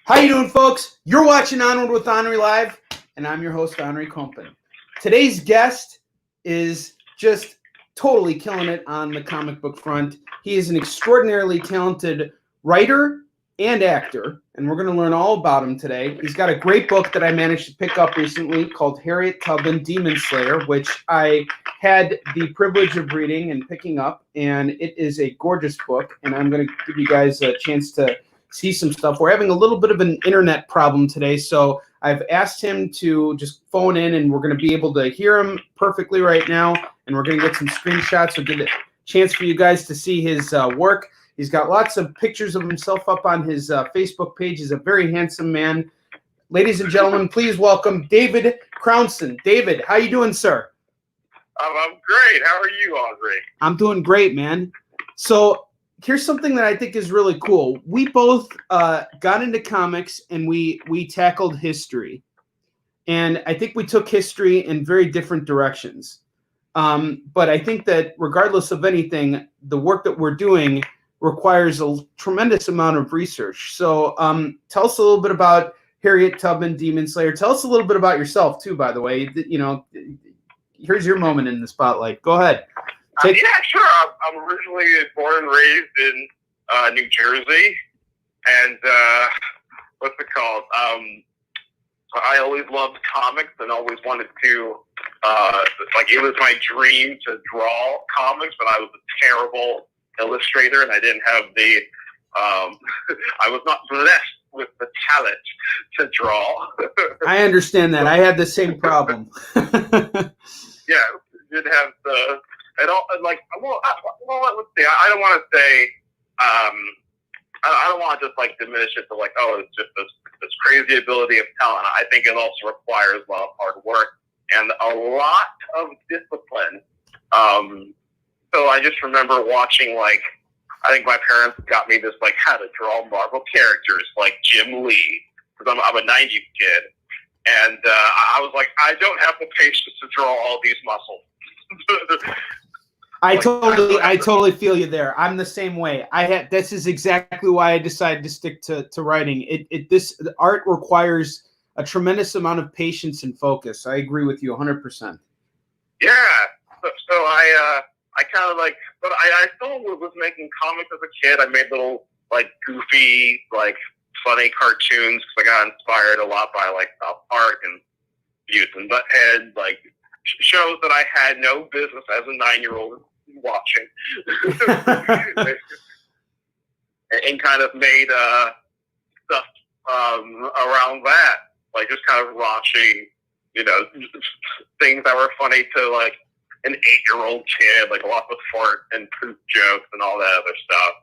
How you doing, folks? You're watching Onward with Onrie Live, and I'm your host, Onrie Compton. Today's guest is just totally killing it on the comic book front. He is an extraordinarily talented writer and actor, and we're going to learn all about him today. He's got a great book that I managed to pick up recently called Harriet Tubman, Demon Slayer, which I had the privilege of reading and picking up, and it is a gorgeous book, and I'm going to give you guys a chance to see some stuff. We're having a little bit of an internet problem today, so I've asked him to just phone in, and we're going to be able to hear him perfectly right now, and we're going to get some screenshots. We'll get a chance for you guys to see his work. He's got lots of pictures of himself up on his Facebook page. He's a very handsome man. Ladies and gentlemen, please welcome David Crownson. David, how you doing, sir? I'm great. How are you, Onrie? I'm doing great, man. So here's something that I think is really cool. We both got into comics, and we tackled history. And I think we took history in very different directions. But I think that regardless of anything, the work that we're doing requires a tremendous amount of research. So tell us a little bit about Harriet Tubman, Demon Slayer. Tell us a little bit about yourself, too, by the way. You know, here's your moment in the spotlight. Go ahead. Yeah, sure. I'm originally born and raised in New Jersey, and what's it called? I always loved comics and always wanted to, it was my dream to draw comics, but I was a terrible illustrator, and I didn't have the, I was not blessed with the talent to draw. I understand that. I had the same problem. Yeah, didn't have the. At all, like, well, let's see. I don't want to say, I don't want to just like diminish it to like, oh, it's just this crazy ability of talent. I think it also requires a lot of hard work and a lot of discipline. So I just remember watching, like, I think my parents got me this, like, how to draw Marvel characters like Jim Lee, because I'm a '90s kid, and I was like, I don't have the patience to draw all these muscles. I totally feel you there. I'm the same way. This is exactly why I decided to stick to writing. The art requires a tremendous amount of patience and focus. I agree with you 100%. Yeah. So I kind of like, but I still was making comics as a kid. I made little like goofy, like funny cartoons because I got inspired a lot by like South Park and Beavis and Butthead, like shows that I had no business as a 9-year-old watching. And kind of made stuff around that, like just kind of watching, you know, things that were funny to like an 8-year-old kid, like a lot of fart and poop jokes and all that other stuff.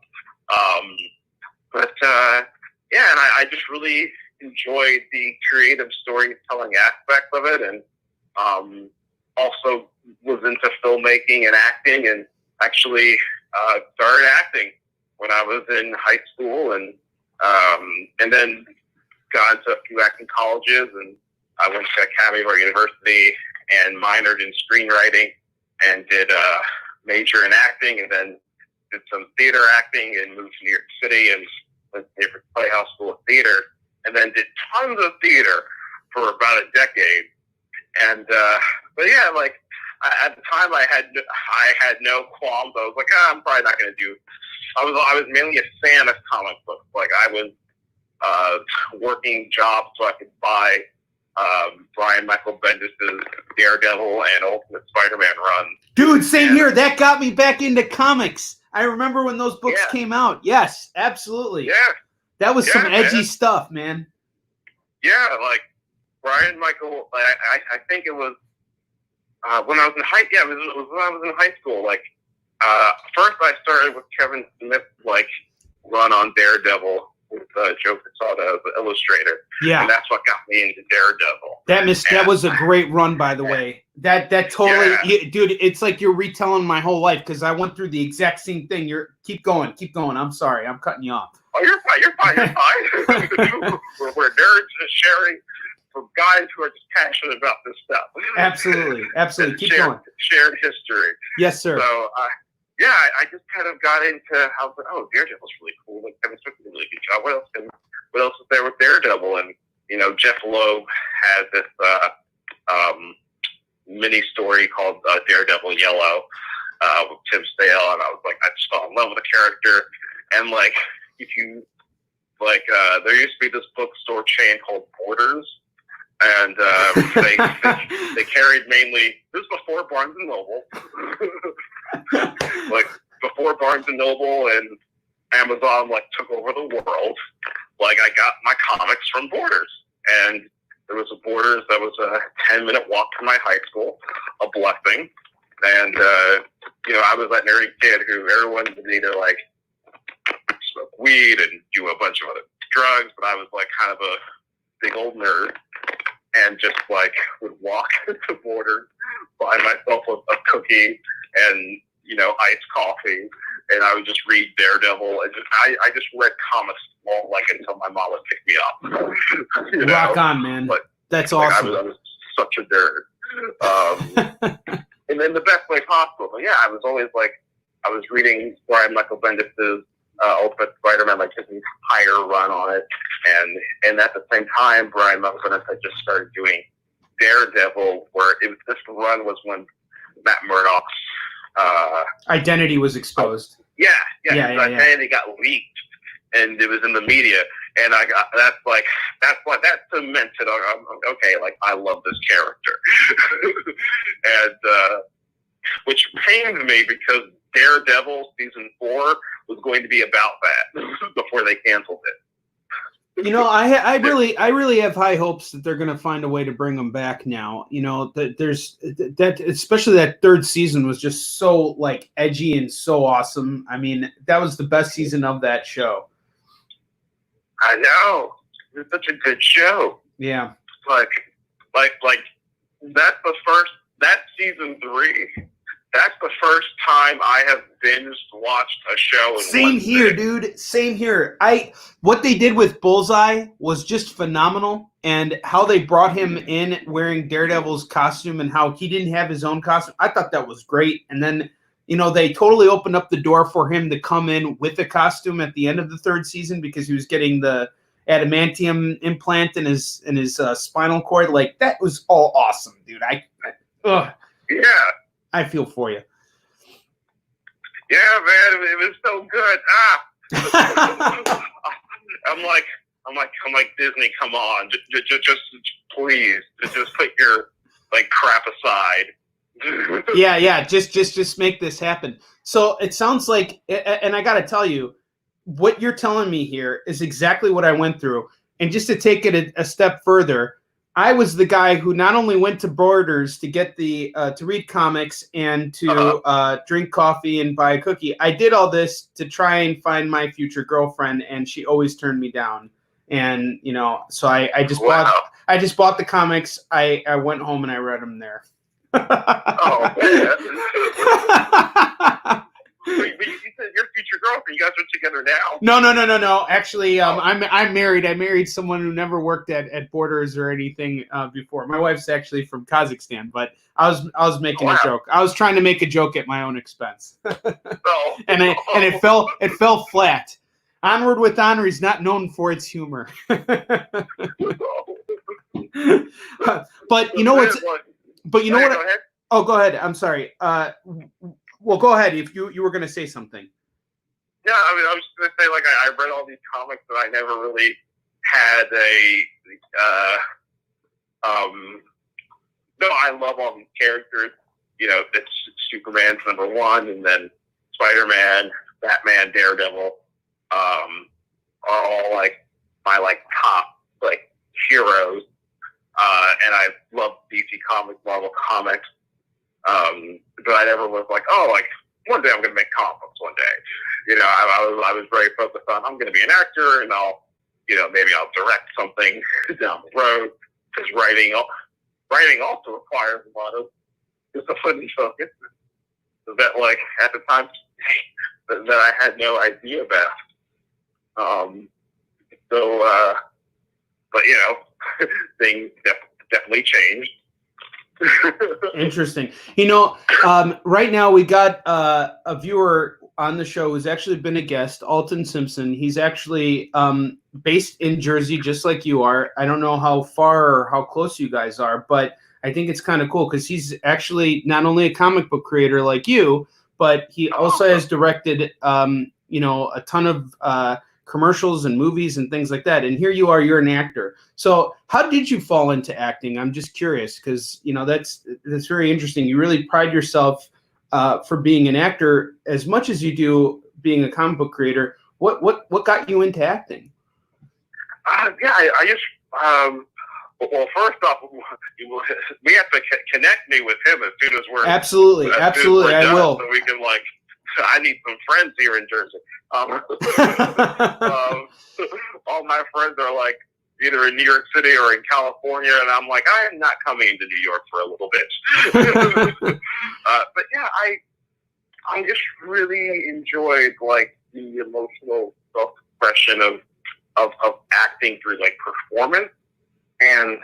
Yeah, and I just really enjoyed the creative storytelling aspect of it, and also was into filmmaking and acting, and actually started acting when I was in high school, and then got into a few acting colleges, and I went to Academy of Art University and minored in screenwriting, and did a major in acting, and then did some theater acting, and moved to New York City and went to the Playhouse School of Theater, and then did tons of theater for about a decade. And but yeah, like at the time, I had no qualms. I was like, I'm probably not going to do. I was mainly a fan of comic books. Like I was working jobs so I could buy Brian Michael Bendis' Daredevil and Ultimate Spider-Man run. Dude, same here. That got me back into comics. I remember when those books came out. Yes, absolutely. Yeah, that was some edgy stuff, man. Yeah, like Brian Michael. I think it was when I was in high. Yeah, it was when I was in high school. Like first, I started with Kevin Smith's like run on Daredevil with Joe Quesada as the illustrator. Yeah, and that's what got me into Daredevil. That was a great run, by the way. That totally, dude. It's like you're retelling my whole life because I went through the exact same thing. Keep going. I'm sorry, I'm cutting you off. Oh, you're fine. We're nerds just sharing from guys who are just passionate about this stuff. Absolutely. Keep going. Shared history. Yes, sir. So, yeah, I just kind of got into how, Daredevil's really cool. Like, Kevin Smith did a really good job. What else can what else is there with Daredevil? And, you know, Jeff Loeb has this mini story called Daredevil Yellow with Tim Sale, and I was like, I just fell in love with the character. And like, if you like, there used to be this bookstore chain called Borders, and they carried mainly. This was before Barnes and Noble, like before Barnes and Noble and Amazon like took over the world. Like, I got my comics from Borders, and there was a Borders that was a 10-minute walk from my high school, a blessing. And you know, I was that nerdy kid who everyone would either like smoke weed and do a bunch of other drugs, but I was like kind of a big old nerd, and just like would walk to Borders, buy myself a cookie and, you know, iced coffee, and I would just read Daredevil, and I just read comics all like until my mom would pick me up. You know? Rock on, man. But, that's like, awesome. I was such a nerd. And then the best way possible. But yeah, I was always like, I was reading Brian Michael Bendis' Ultimate Spider-Man, like his entire run on it, and at the same time, Brian Michael Bendis had just started doing Daredevil, where this run was when Matt Murdock's identity was exposed. His identity got leaked, and it was in the media, and I got that cemented. Okay, like, I love this character, and which pained me because Daredevil season 4 was going to be about that before they canceled it. You know, I really have high hopes that they're going to find a way to bring them back now. You know, that there's that, especially that third season was just so like edgy and so awesome. I mean, that was the best season of that show. I know. It's such a good show. Yeah. Like that's season 3. That's the first time I have binge watched a show. Same here, dude. Same here. What they did with Bullseye was just phenomenal, and how they brought him in wearing Daredevil's costume and how he didn't have his own costume. I thought that was great. And then, you know, they totally opened up the door for him to come in with a costume at the end of the third season because he was getting the adamantium implant in his spinal cord. Like, that was all awesome, dude. Yeah. I feel for you. Yeah, man, it was so good. I'm like Disney. Come on, just please, just put your like crap aside. Yeah. Just make this happen. So it sounds like, and I got to tell you, what you're telling me here is exactly what I went through. And just to take it a step further, I was the guy who not only went to Borders to get to read comics and to drink coffee and buy a cookie. I did all this to try and find my future girlfriend, and she always turned me down. And, you know, so I just bought the comics. I went home and I read them there. Oh, man. But you said your future girlfriend. You guys are together now? No. Actually, I'm married. I married someone who never worked at Borders or anything before. My wife's actually from Kazakhstan, but I was making a joke. I was trying to make a joke at my own expense. And it fell flat. Onward with Onrie is not known for its humor. But you know what's? But you know what? Oh, go ahead. I'm sorry. Well, go ahead if you were going to say something. Yeah, I mean, I was going to say, like, I read all these comics that I never really had no, I love all these characters. You know, it's Superman's number 1, and then Spider-Man, Batman, Daredevil, are all, like, my, like, top, like, heroes. And I love DC Comics, Marvel Comics. But I never was like, oh, like, one day I'm going to make comic books one day. You know, I was very focused on, I'm going to be an actor, and maybe I'll direct something down the road, because writing also requires a lot of discipline and focus that, like, at the time, that I had no idea about. But, you know, things definitely changed. Interesting. You know, right now we got a viewer on the show who's actually been a guest, Alton Simpson. He's actually based in Jersey, just like you are. I don't know how far or how close you guys are, but I think it's kind of cool because he's actually not only a comic book creator like you, but he also has directed, a ton of commercials and movies and things like that. And here you are, you're an actor. So how did you fall into acting? I'm just curious because, that's very interesting. You really pride yourself for being an actor as much as you do being a comic book creator. What got you into acting? I just, well, first off, we have to connect me with him as soon as we're absolutely. I will. So we can I need some friends here in Jersey. All my friends are either in New York City or in California, and I'm like, I am not coming to New York for a little bit. But yeah, I just really enjoyed the emotional self-expression of acting through performance, and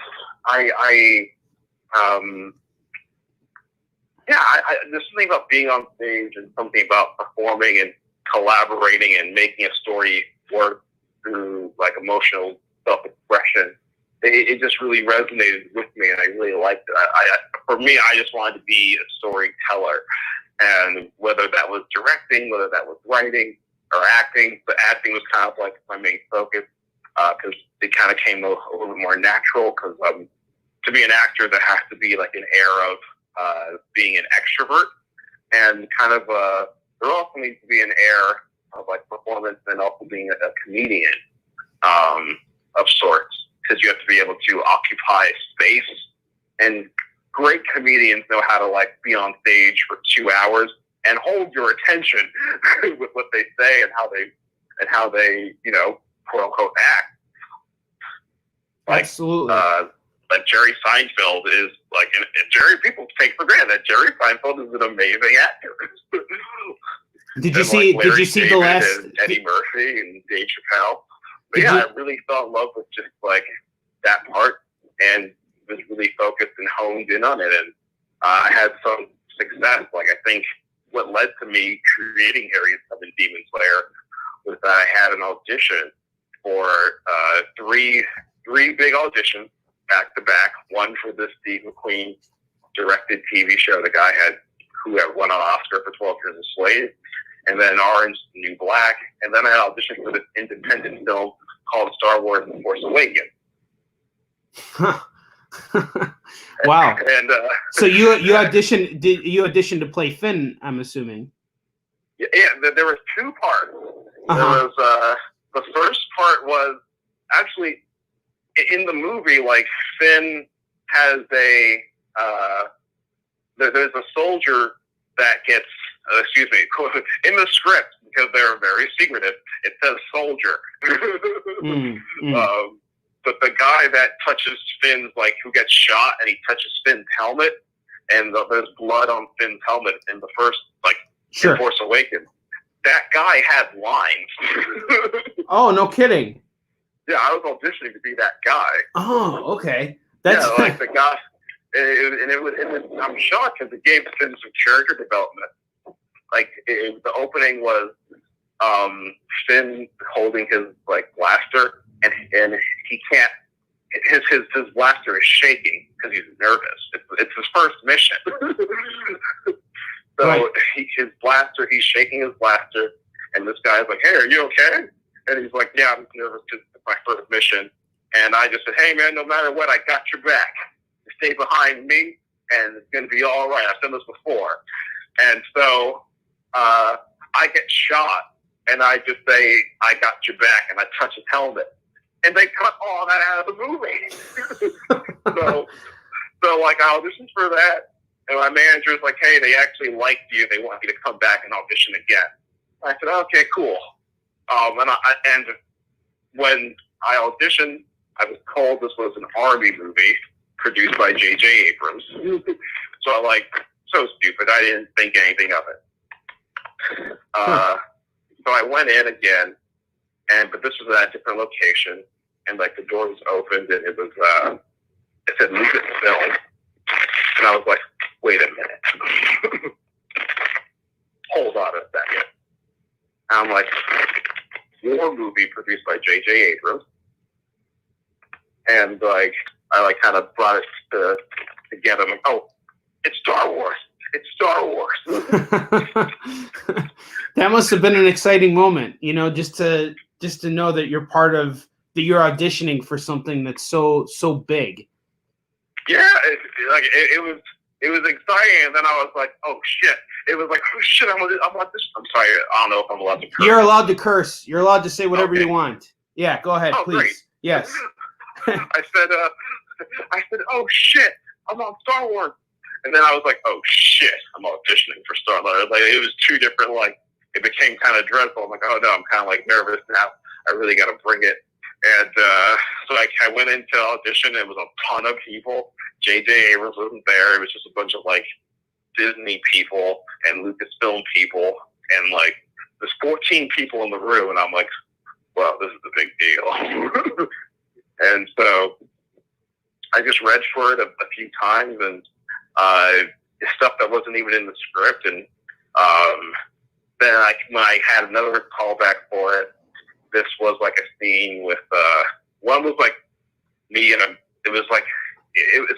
there's something about being on stage and something about performing and collaborating and making a story work through emotional self-expression. It just really resonated with me, and I really liked it. For me, I just wanted to be a storyteller, and whether that was directing, whether that was writing or acting, but acting was kind of my main focus because it kind of came a little bit more natural. Because to be an actor, there has to be an air of being an extrovert, and kind of there also needs to be an air of performance, and also being a comedian of sorts, because you have to be able to occupy space. And great comedians know how to be on stage for 2 hours and hold your attention with what they say and how they quote unquote act. Absolutely. Jerry Seinfeld is and Jerry, people take for granted that Jerry Seinfeld is an amazing actor. Did you see the last Eddie Murphy and Dave Chappelle? But I really fell in love with just that part, and was really focused and honed in on it, and I had some success. I think what led to me creating Harriet Tubman Demon Slayer was that I had an audition for three big auditions back to back. One for this Steve McQueen directed TV show, the guy who had won an Oscar for 12 Years a Slave, and then Orange is the New Black, and then I auditioned for this independent film called Star Wars: The Force Awakens. Wow! And so you auditioned? Did you audition to play Finn? I'm assuming. Yeah, there was two parts. There was the first part was actually in the movie. Finn has there's a soldier that gets in the script, because they're very secretive. It says soldier. But the guy that touches Finn's, who gets shot, and he touches Finn's helmet, and there's blood on Finn's helmet in the first, sure. in Force Awakens. That guy had lines. Oh, no kidding. Yeah, I was auditioning to be that guy. Oh, okay. That's the guy, and it was. I'm shocked because it gave Finn some character development. The opening was Finn holding his blaster, and he can't. His blaster is shaking because he's nervous. It's his first mission. So right. He's shaking his blaster, and this guy's like, "Hey, are you okay?" And he's like, "Yeah, I'm nervous because it's my first mission." And I just said, "Hey, man, no matter what, I got your back. You stay behind me, and it's gonna be all right. I've done this before." And so I get shot, and I just say, "I got your back," and I touch his helmet, and they cut all that out of the movie. so I auditioned for that, and my manager's like, "Hey, they actually liked you. They want you to come back and audition again." I said, "Okay, cool." And when I auditioned, I was told this was an Army movie produced by J.J. Abrams. So so stupid. I didn't think anything of it. So I went in again, but this was at a different location, and the doors opened, and it was it said Lucasfilm, and I was like, wait a minute, hold on a second. And I'm like, war movie produced by J.J. Abrams. And like, I like kind of brought it together. I'm like, oh, it's Star Wars. It's Star Wars. That must have been an exciting moment, you know, just to know that you're part of that. You're auditioning for something that's so big. Yeah, it was exciting, and then I was like, oh shit! It was like, oh shit! I'm this. I'm sorry, I don't know if I'm allowed to curse. You're allowed to curse. You're allowed to say whatever you want. Yeah, go ahead, please. Great. Yes. I said, oh shit! I'm on Star Wars. And then I was like, oh shit, I'm auditioning for Star Wars. Like, it was two different, like, it became kind of dreadful. I'm like, oh no, I'm kind of like nervous now. I really got to bring it. And so I went into audition. It was a ton of people. J.J. Abrams wasn't there. It was just a bunch of like Disney people and Lucasfilm people. And like, there's 14 people in the room. And I'm like, well, this is a big deal. And so I just read for it a few times, and stuff that wasn't even in the script. And then when I had another callback for it, this was like a scene with one was like me and it was like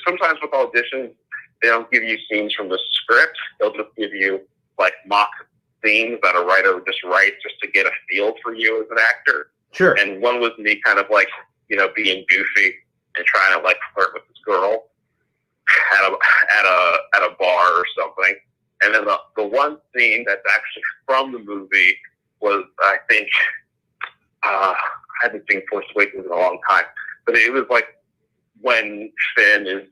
sometimes with auditions they don't give you scenes from the script. They'll just give you like mock scenes that a writer just writes just to get a feel for you as an actor. Sure. And one was me kind of like, you know, being goofy and trying to like flirt with this girl at a bar or something. And then the one scene that's actually from the movie was, I think, I haven't seen Force Awakens in a long time, but it was like when Finn is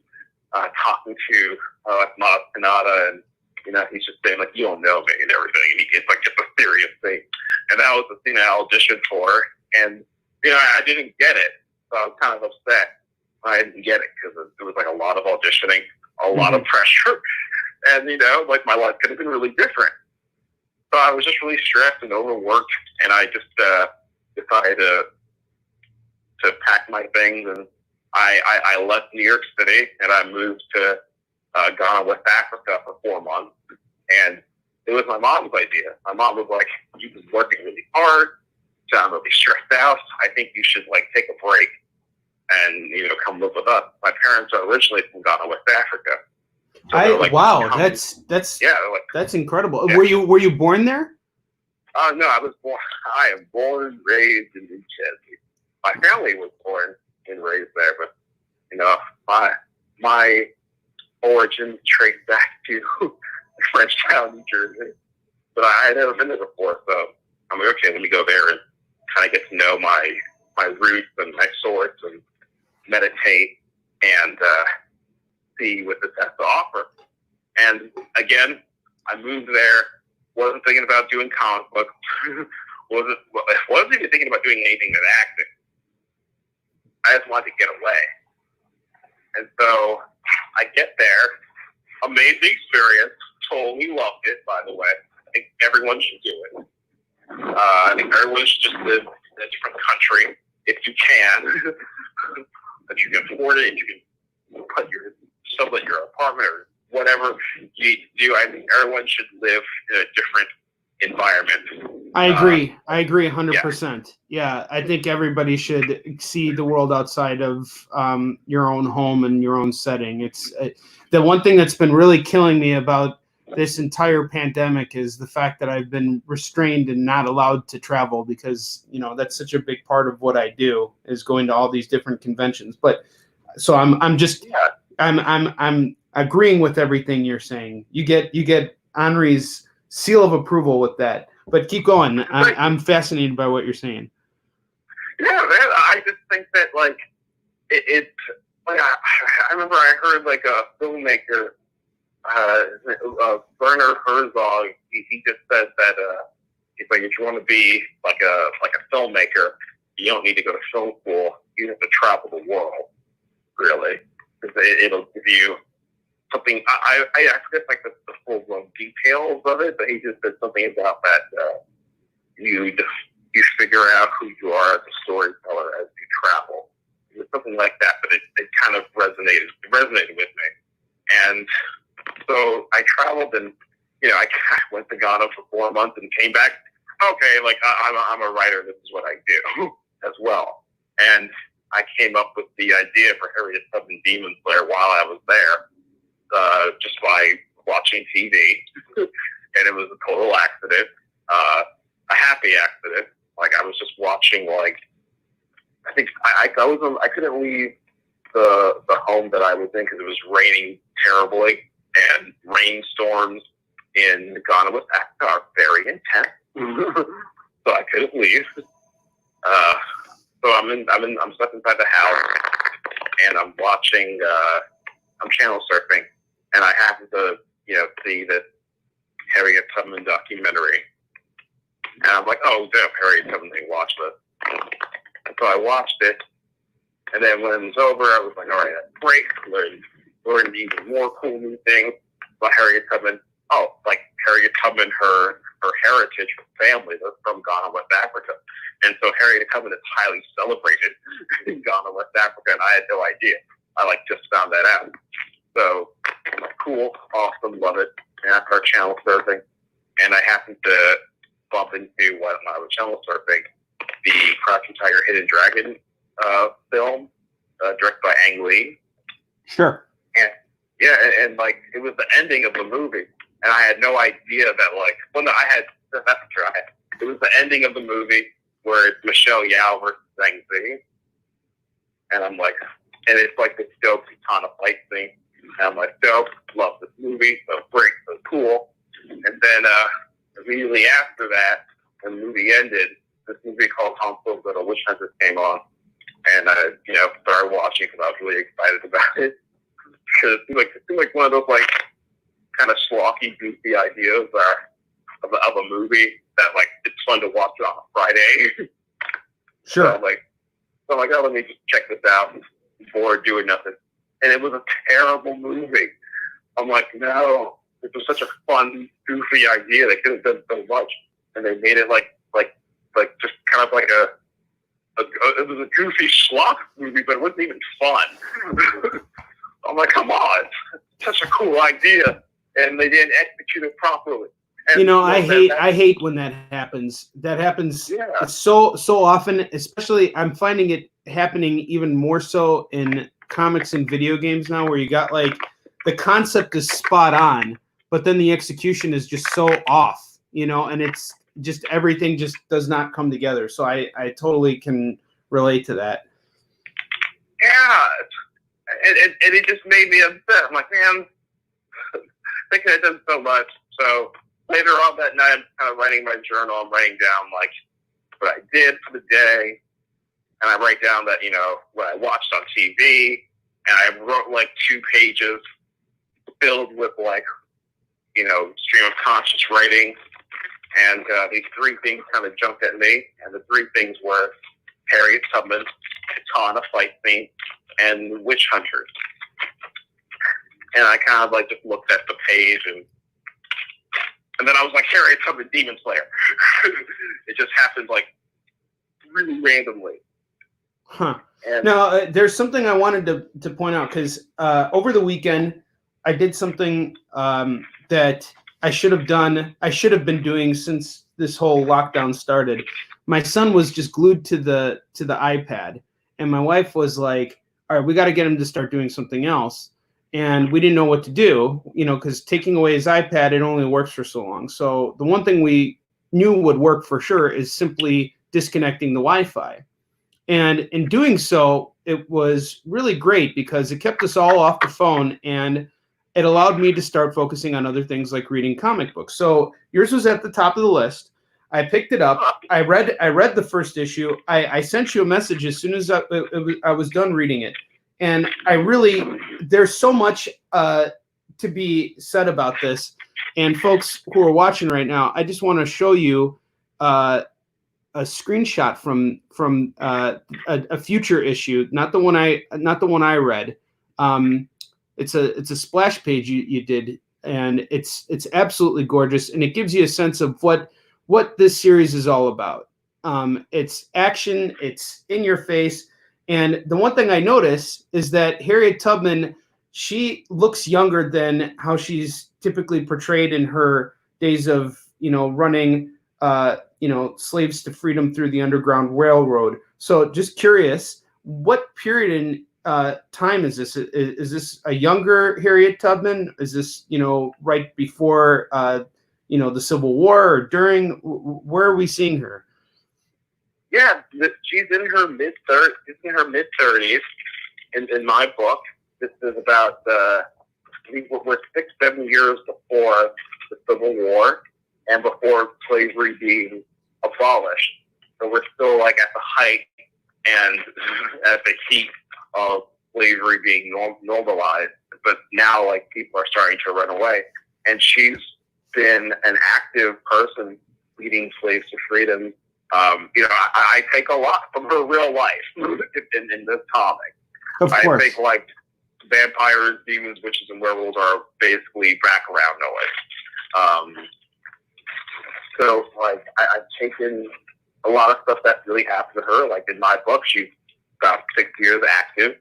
talking to Maz Kanata, and you know, he's just saying like, you don't know me and everything, and it's like just a serious thing. And that was the scene I auditioned for, and you know, I didn't get it, so I was kind of upset. I didn't get it because there was like a lot of auditioning, a lot of pressure, and you know, like my life could have been really different. So I was just really stressed and overworked, and I just decided to pack my things, and I left New York City and I moved to Ghana, West Africa for 4 months. And it was my mom's idea. My mom was like, "You've been working really hard, so I'm really stressed out. I think you should like take a break and, you know, come live with us." My parents are originally from Ghana, West Africa. So like, wow, that's like, that's incredible. Yeah. Were you born there? No, I am born, raised in New Jersey. My family was born and raised there, but you know, my origins trace back to Frenchtown, New Jersey. But I had never been there before, so I'm like, okay, let me go there and kind of get to know my roots and my source and meditate and see what this has to offer. And again, I moved there. Wasn't thinking about doing comic books. Wasn't even thinking about doing anything with acting. I just wanted to get away. And so I get there. Amazing experience. Totally loved it, by the way. I think everyone should do it. I think everyone should just live in a different country if you can. If you can afford it, if you can put sublet your apartment or whatever you need to do. I think everyone should live in a different environment. I agree. I agree 100%. Yeah, I think everybody should see the world outside of your own home and your own setting. It's the one thing that's been really killing me about this entire pandemic is the fact that I've been restrained and not allowed to travel because, you know, that's such a big part of what I do is going to all these different conventions. But so I'm agreeing with everything you're saying. You get Onrie's seal of approval with that. But keep going. I'm fascinated by what you're saying. Yeah, man. I just think that like it like I remember I heard like a filmmaker, Werner Herzog. He just said that it's like if you want to be like a filmmaker, you don't need to go to film school. You have to travel the world, really, because it'll give you something. I forget like the full blown details of it, but he just said something about that. You figure out who you are as a storyteller as you travel. It was something like that, but it kind of resonated with me. And so I traveled, and you know, I went to Ghana for 4 months and came back okay, like I'm a writer. This is what I do as well. And I came up with the idea for Harriet Tubman Demon Slayer while I was there, just by watching TV, and it was a total accident, a happy accident. Like I was just watching, like I think I couldn't leave the home that I was in because it was raining terribly, and rainstorms in Ghana, West Africa are very intense. So I couldn't leave. So I'm stuck inside the house, and I'm watching. I'm channel surfing, and I happen to see this Harriet Tubman documentary, and I'm like, oh damn, Harriet Tubman, watch this. And so I watched it, and then when it was over, I was like, all right, that's great. Learned even more cool new things about Harriet Tubman. Oh, like Harriet Tubman, her heritage, her family, they're from Ghana, West Africa. And so Harriet Tubman is highly celebrated in Ghana, West Africa, and I had no idea. I just found that out. So I'm like, cool, awesome, love it. And I started channel surfing, and I happened to bump into, when I was channel surfing, the Crouching Tiger, Hidden Dragon film, directed by Ang Lee. Sure. And yeah, and like it was the ending of the movie, and I had no idea that that's true. It was the ending of the movie where it's Michelle Yeoh versus Zhang Zi, and I'm like, and it's like this dope katana fight scene, and I'm like, dope, love this movie, so great, so cool. And then immediately after that, when the movie ended, this movie called Hansel and the Witch Hunters came on, and I started watching because I was really excited about it. Because it seemed like one of those like kind of schlocky, goofy ideas of a movie that like it's fun to watch on a Friday. Sure. So I'm like, oh, let me just check this out before doing nothing. And it was a terrible movie. I'm like, no, it was such a fun, goofy idea. They could have done so much, and they made it like just kind of like it was a goofy schlock movie, but it wasn't even fun. I'm like, come on, such a cool idea, and they didn't execute it properly. And I hate when that happens. That happens so often, especially I'm finding it happening even more so in comics and video games now, where you got like the concept is spot on, but then the execution is just so off, and it's just everything just does not come together. So I totally can relate to that. Yeah. And it just made me upset. I'm like, man, they could have done so much. So later on that night, I'm kind of writing my journal. I'm writing down like what I did for the day, and I write down that what I watched on TV, and I wrote like 2 pages filled with like stream of conscious writing, and these 3 things kind of jumped at me, and the 3 things were Harriet Tubman, katana fight scene, and Witch Hunters. And I kind of like just looked at the page, and then I was like, Harriet Tubman Demon Slayer. It just happened like really randomly. Huh. Now, there's something I wanted to point out, because over the weekend I did something that I should have done. I should have been doing since this whole lockdown started. My son was just glued to the iPad, and my wife was like, all right, we got to get him to start doing something else. And we didn't know what to do, because taking away his iPad, it only works for so long. So the one thing we knew would work for sure is simply disconnecting the Wi-Fi. And in doing so, it was really great because it kept us all off the phone, and it allowed me to start focusing on other things like reading comic books. So yours was at the top of the list. I picked it up. I read the first issue. I sent you a message as soon as I was done reading it. And there's so much to be said about this. And folks who are watching right now, I just want to show you a screenshot from a future issue, not the one I read. It's a splash page you did, and it's absolutely gorgeous, and it gives you a sense of what this series is all about. It's action, it's in your face. And the one thing I notice is that Harriet Tubman, she looks younger than how she's typically portrayed in her days of, running slaves to freedom through the Underground Railroad. So just curious, what period in time is this? Is this a younger Harriet Tubman? Is this, right before, the Civil War, or during? Where are we seeing her? Yeah, she's in her mid-30s in my book. This is about, we're 6-7 years before the Civil War and before slavery being abolished. So we're still like at the height and at the heat of slavery being normalized. But now like people are starting to run away. And she's been an active person leading slaves to freedom. I take a lot from her real life in this comic. Of course. I think like vampires, demons, witches, and werewolves are basically background noise. So like I've taken a lot of stuff that really happened to her. Like in my book, she's about 6 years active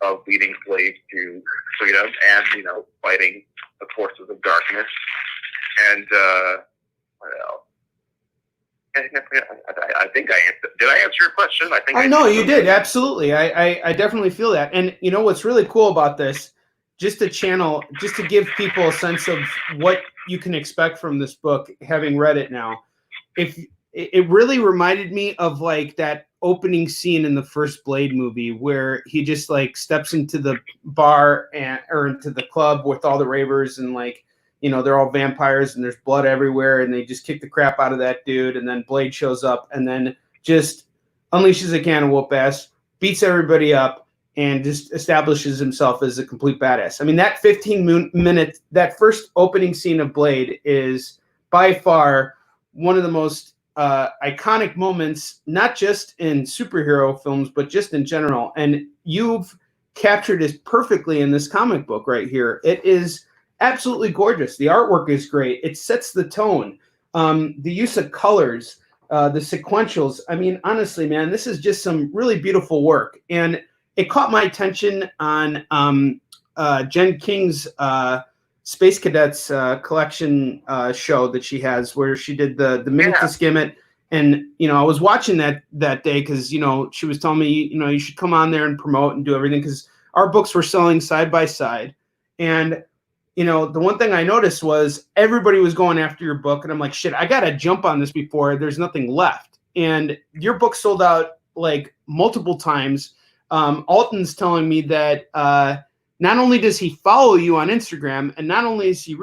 of leading slaves to freedom and, fighting the forces of darkness. And what else? I think I answered. Did I answer your question? I think I know you did. Absolutely. I definitely feel that. And what's really cool about this, just to give people a sense of what you can expect from this book, having read it now, if it really reminded me of like that opening scene in the first Blade movie where he just like steps into the bar or into the club with all the ravers and like, they're all vampires and there's blood everywhere and they just kick the crap out of that dude. And then Blade shows up and then just unleashes a can of whoop ass, beats everybody up, and just establishes himself as a complete badass. I mean, that 15-minute, that first opening scene of Blade is by far one of the most iconic moments, not just in superhero films, but just in general. And you've captured it perfectly in this comic book right here. It is absolutely gorgeous. The artwork is great. It sets the tone. The use of colors, the sequentials. I mean, honestly, man, this is just some really beautiful work. And it caught my attention on Jen King's Space Cadets collection show that she has, where she did the Minute to Skim It. And, I was watching that day because, she was telling me, you should come on there and promote and do everything because our books were selling side by side. And, the one thing I noticed was everybody was going after your book. And I'm like, shit, I got to jump on this before there's nothing left. And your book sold out like multiple times. Alton's telling me that not only does he follow you on Instagram, and not only is he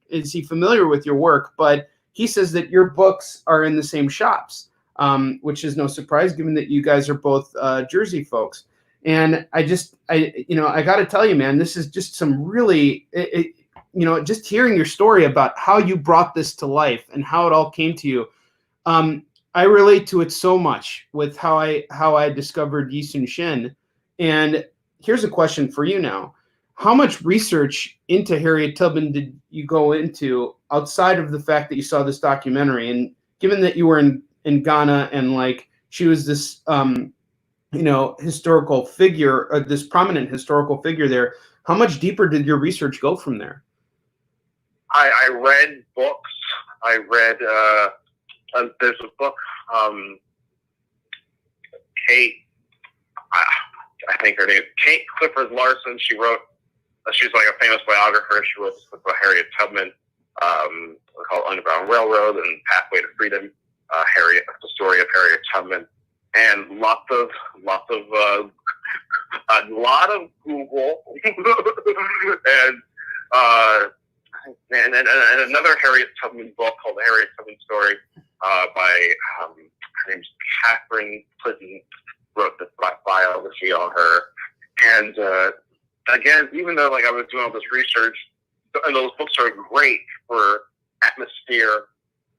is he familiar with your work, but he says that your books are in the same shops, which is no surprise given that you guys are both Jersey folks. And I got to tell you, man, this is just some really, just hearing your story about how you brought this to life and how it all came to you. I relate to it so much with how I discovered Yi Sun Shin. And here's a question for you now. How much research into Harriet Tubman did you go into outside of the fact that you saw this documentary? And given that you were in Ghana and like she was this, historical figure, this prominent historical figure there, how much deeper did your research go from there? I read books. I read, there's a book, Kate, I think her name, Kate Clifford Larson. She wrote, she's like a famous biographer. She wrote a book about Harriet Tubman, called Underground Railroad and Pathway to Freedom. The story of Harriet Tubman, and a lot of Google, and another Harriet Tubman book called The Harriet Tubman Story by her name's Catherine Clinton, wrote this biography on her. And again, even though like I was doing all this research, and those books are great for atmosphere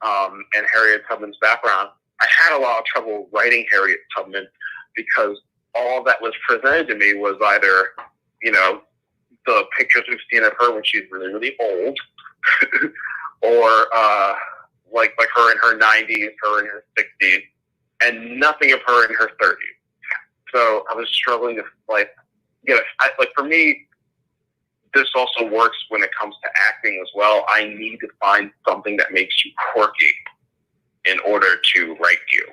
and Harriet Tubman's background, I had a lot of trouble writing Harriet Tubman because all that was presented to me was either, the pictures we've seen of her when she's really, really old, or like her in her 90s, her in her 60s, and nothing of her in her 30s. So I was struggling to for me, this also works when it comes to acting as well. I need to find something that makes you quirky. in order to write you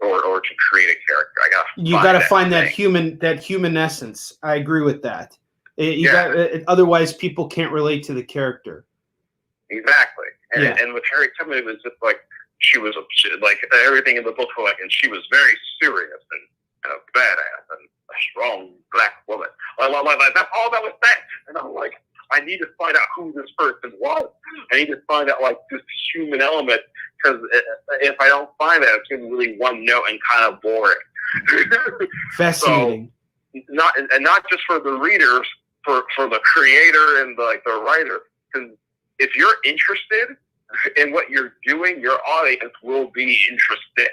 or to create a character. You got to find that human essence. I agree with that. Otherwise, people can't relate to the character. Exactly. And with Harriet Tubman, it was just like she was like everything in the book was like, and she was very serious and a badass and a strong black woman. Like that's all that was said. And I'm like, I need to find out who this person was. I need to find out like this human element, because if I don't find that, it's going to be really one note and kind of boring. Fascinating. So, not just for the readers, for the creator and the writer. Because if you're interested in what you're doing, your audience will be interested.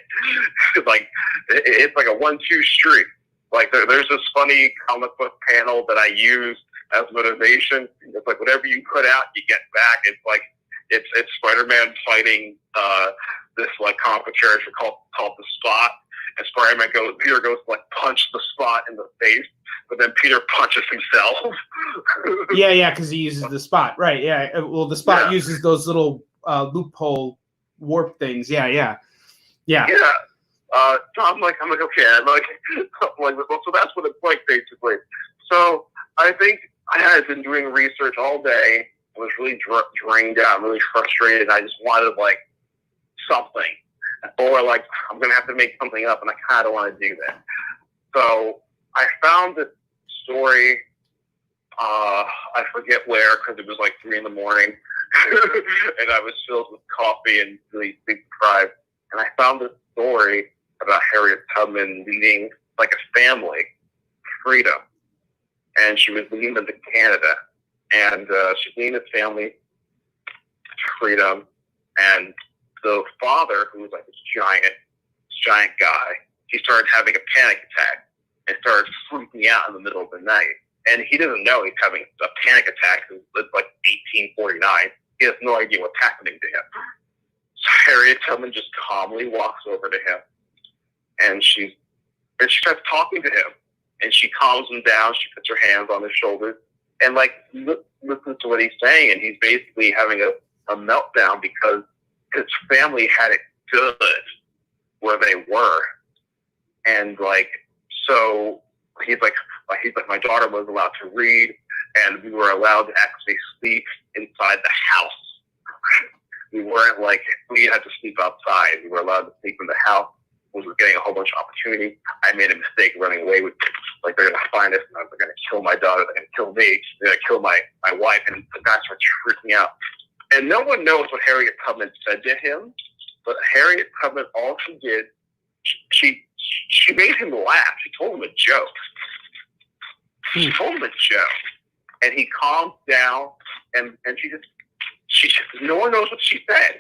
Like it's like a 1-2 street. Like there's this funny comic book panel that I use as motivation. It's like whatever you put out, you get back. It's like it's Spider-Man fighting this like comic book character called the Spot, and Peter goes to like punch the Spot in the face, but then Peter punches himself. yeah, because he uses the Spot, right? Yeah, well, the Spot uses those little loophole warp things. Yeah. So I'm like, okay, so that's what it's like, basically. So I think I had been doing research all day. I was really drained out, really frustrated. And I just wanted like something, or like I'm gonna have to make something up, and I kind of want to do that. So I found this story. I forget where, because it was like 3 a.m. and I was filled with coffee and really sleep deprived. And I found this story about Harriet Tubman leading like a family freedom, and she was leading them to Canada, and she's leading this family to freedom, and the father, who was like this giant guy, he started having a panic attack and started freaking out in the middle of the night. And he doesn't know he's having a panic attack. It's like 1849. He has no idea what's happening to him. So Harriet Tubman just calmly walks over to him, and she starts talking to him, and she calms him down. She puts her hands on his shoulders and like listens to what he's saying. And he's basically having a meltdown because his family had it good where they were, and like so he's like my daughter was allowed to read, and we were allowed to actually sleep inside the house. We weren't like, we had to sleep outside. We were allowed to sleep in the house. We were getting a whole bunch of opportunity. I made a mistake running away with, like, they're going to find us, and they're going to kill my daughter. They're going to kill me. They're going to kill my wife. And the guys were freaking out. And no one knows what Harriet Tubman said to him, but Harriet Tubman, all she did, she made him laugh. She told him a joke. She told him a joke. And he calmed down, and she just, no one knows what she said.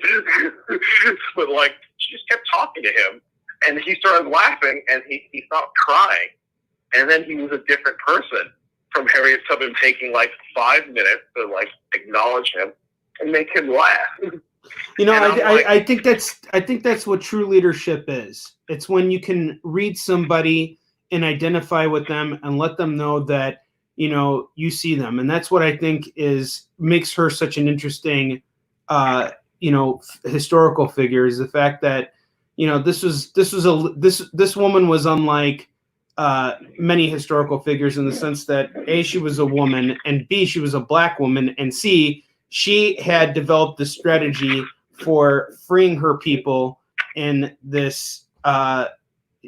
But like, she just kept talking to him, and he started laughing, and he stopped crying. And then he was a different person from Harriet Tubman, taking like 5 minutes to like acknowledge him and make him laugh. You know, I think that's what true leadership is. It's when you can read somebody and identify with them and let them know that, you know, you see them. And that's what I think makes her such an interesting, historical figure, is the fact that, you know, this woman was unlike many historical figures in the sense that A, she was a woman, and B, she was a black woman, and C, she had developed the strategy for freeing her people in this,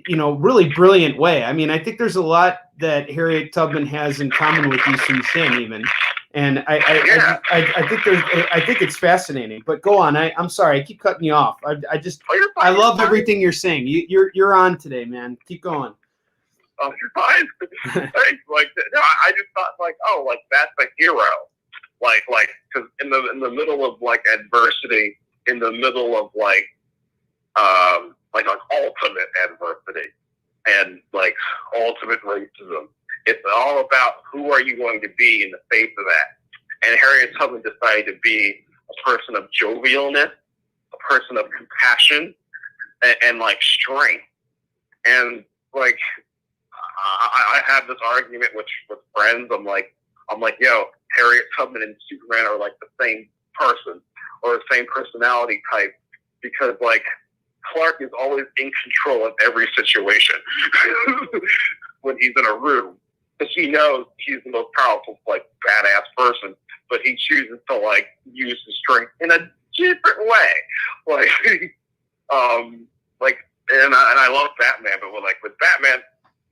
really brilliant way. I mean, I think there's a lot that Harriet Tubman has in common with Yi Sun-shin, even, and I think it's fascinating. But go on. I'm sorry, I keep cutting you off. I love everything you're saying. You're on today, man. Keep going. Oh, you're fine. Thanks. Like, no, I just thought like, oh, like that's a hero. Like, because in the middle of like adversity, in the middle of like ultimate adversity and like ultimate racism, it's all about who are you going to be in the face of that. And Harriet Tubman decided to be a person of jovialness, a person of compassion, and like strength. And like, I have this argument with friends. I'm like, yo, Harriet Tubman and Superman are like the same person or the same personality type, because like Clark is always in control of every situation when he's in a room, because he knows he's the most powerful, like, badass person, but he chooses to, like, use his strength in a different way. Like, and I love Batman, but with Batman,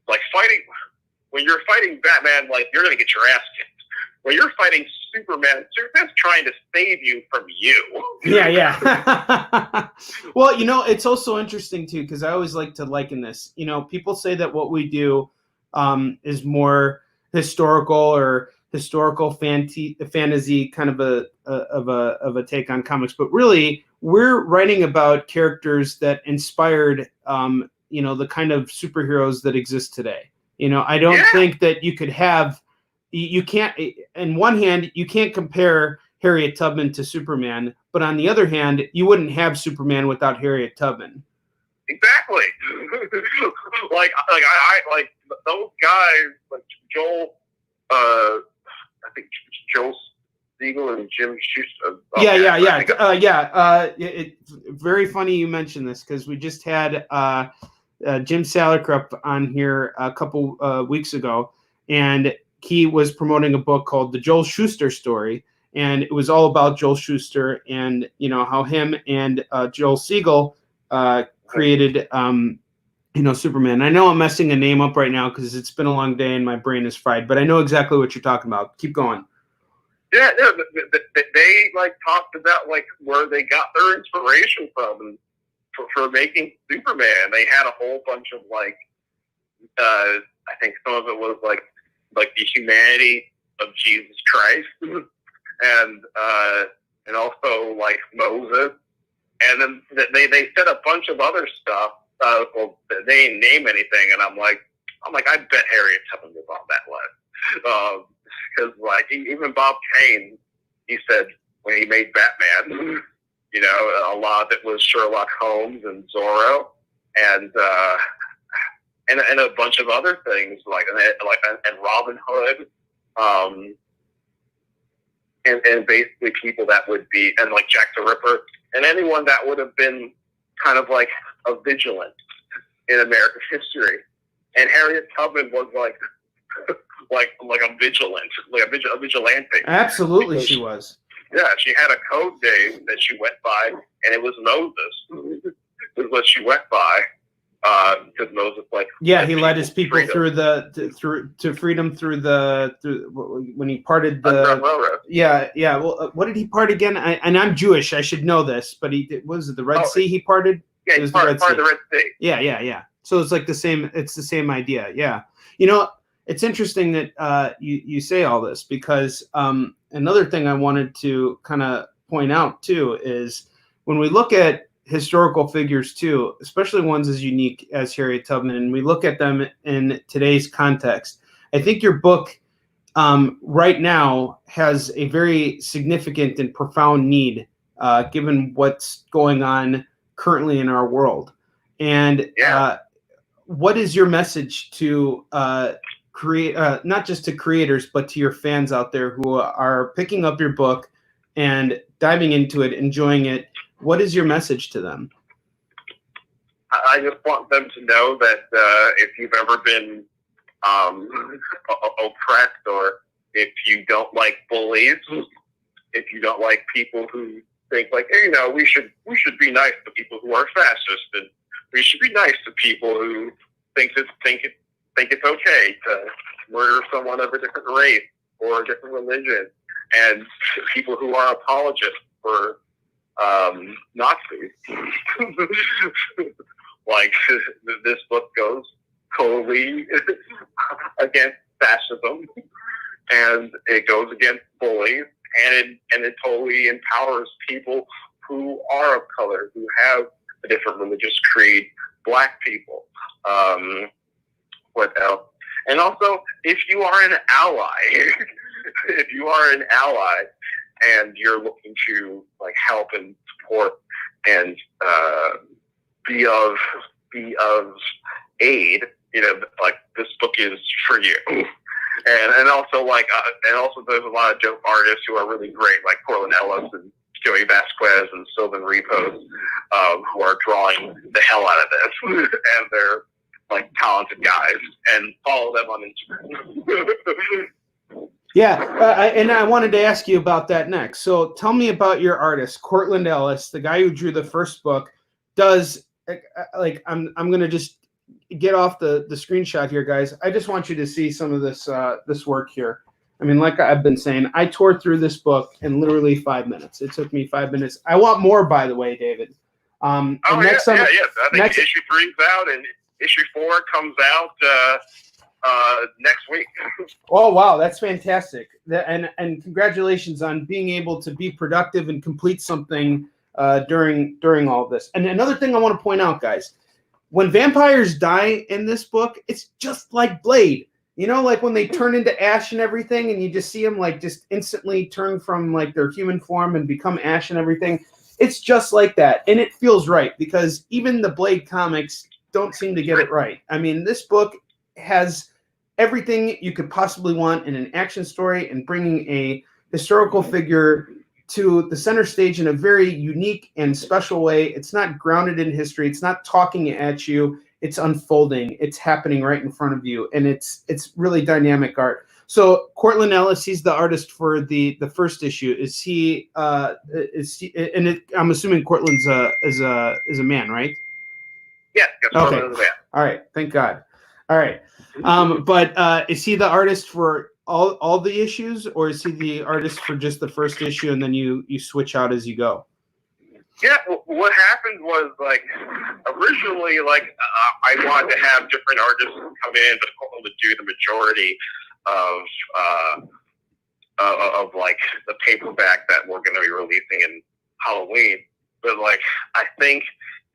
like, when you're fighting Batman, like, you're gonna get your ass kicked. When you're fighting Superman's trying to save you from you. Yeah. Well, it's also interesting too, because I always like to liken this. People say that what we do is more historical or historical fantasy kind of a take on comics, but really we're writing about characters that inspired the kind of superheroes that exist today. I don't think that you could have. You can't, on one hand, you can't compare Harriet Tubman to Superman, but on the other hand, you wouldn't have Superman without Harriet Tubman. Exactly. like those guys, like Joel, I think Joel Siegel and Jim Schuster. It's very funny you mentioned this, because we just had Jim Salicrup on here a couple weeks ago, and he was promoting a book called The Joel Shuster Story, and it was all about Joel Shuster and how him and Joel Siegel created Superman. I know I'm messing a name up right now because it's been a long day and my brain is fried, but I know exactly what you're talking about. Keep going. Yeah, they like talked about like where they got their inspiration from and for making Superman. They had a whole bunch of like I think some of it was like the humanity of Jesus Christ, and also like Moses, and then they said a bunch of other stuff. Well, they didn't name anything, and I'm like, I bet Harriet Tubman was on that list, because like even Bob Kane, he said when he made Batman, a lot of it was Sherlock Holmes and Zorro, and a bunch of other things like Robin Hood, and basically people that would be, and like Jack the Ripper, and anyone that would have been kind of like a vigilant in American history. And Harriet Tubman was like a vigilant, like a vigilante. Absolutely, because she was. Yeah, she had a code name that she went by, and it was Moses. Is what she went by. Because Moses, he led his people through to freedom through when he parted the Underground Railroad. Yeah. Well, what did he part again? And I'm Jewish, I should know this, but was it the Red Sea he parted? Yeah, it was part of the Red Sea. Yeah. So it's like the same. It's the same idea. Yeah. It's interesting that you say all this, because another thing I wanted to kind of point out too is when we look at historical figures too, especially ones as unique as Harriet Tubman, and we look at them in today's context, I think your book right now has a very significant and profound need given what's going on currently in our world. And what is your message to create, not just to creators, but to your fans out there who are picking up your book and diving into it, enjoying it? What is your message to them? I just want them to know that if you've ever been oppressed, or if you don't like bullies, if you don't like people who think like, hey, we should be nice to people who are fascist, and we should be nice to people who think it's okay to murder someone of a different race or a different religion, and people who are apologists for Nazis. Like, this book goes totally against fascism, and it goes against bullies, and it totally empowers people who are of color, who have a different religious creed, Black people. What else? And also, if you are an ally, and you're looking to like help and support and be of aid, like, this book is for you. And also there's a lot of dope artists who are really great, like Corlin Ellis and Joey Vasquez and Sylvan Repos, who are drawing the hell out of this, and they're like talented guys, and follow them on Instagram. Yeah, and I wanted to ask you about that next. So tell me about your artist, Cortland Ellis, the guy who drew the first book. Does like I'm gonna just get off the screenshot here, guys. I just want you to see some of this this work here. I mean, like I've been saying, I tore through this book in literally 5 minutes. It took me 5 minutes. I want more, by the way, David. I think issue 3 is out, and issue 4 comes out next week. Oh wow, that's fantastic! And congratulations on being able to be productive and complete something during all of this. And another thing I want to point out, guys, when vampires die in this book, it's just like Blade. You know, like when they turn into ash and everything, and you just see them like just instantly turn from like their human form and become ash and everything. It's just like that, and it feels right because even the Blade comics don't seem to get it right. I mean, this book has everything you could possibly want in an action story and bringing a historical figure to the center stage in a very unique and special way. It's not grounded in history. It's not talking at you. It's unfolding. It's happening right in front of you, and it's really dynamic art. So Cortland Ellis, he's the artist for the first issue. Is he? And I'm assuming Cortland's is a man, right? Yeah. Okay. All right. Thank God. All right. But is he the artist for all the issues, or is he the artist for just the first issue and then you switch out as you go? Yeah, what happened was, like, originally, like, I wanted to have different artists come in, but Cortland would do the majority of like, the paperback that we're going to be releasing in Halloween. But, like, I think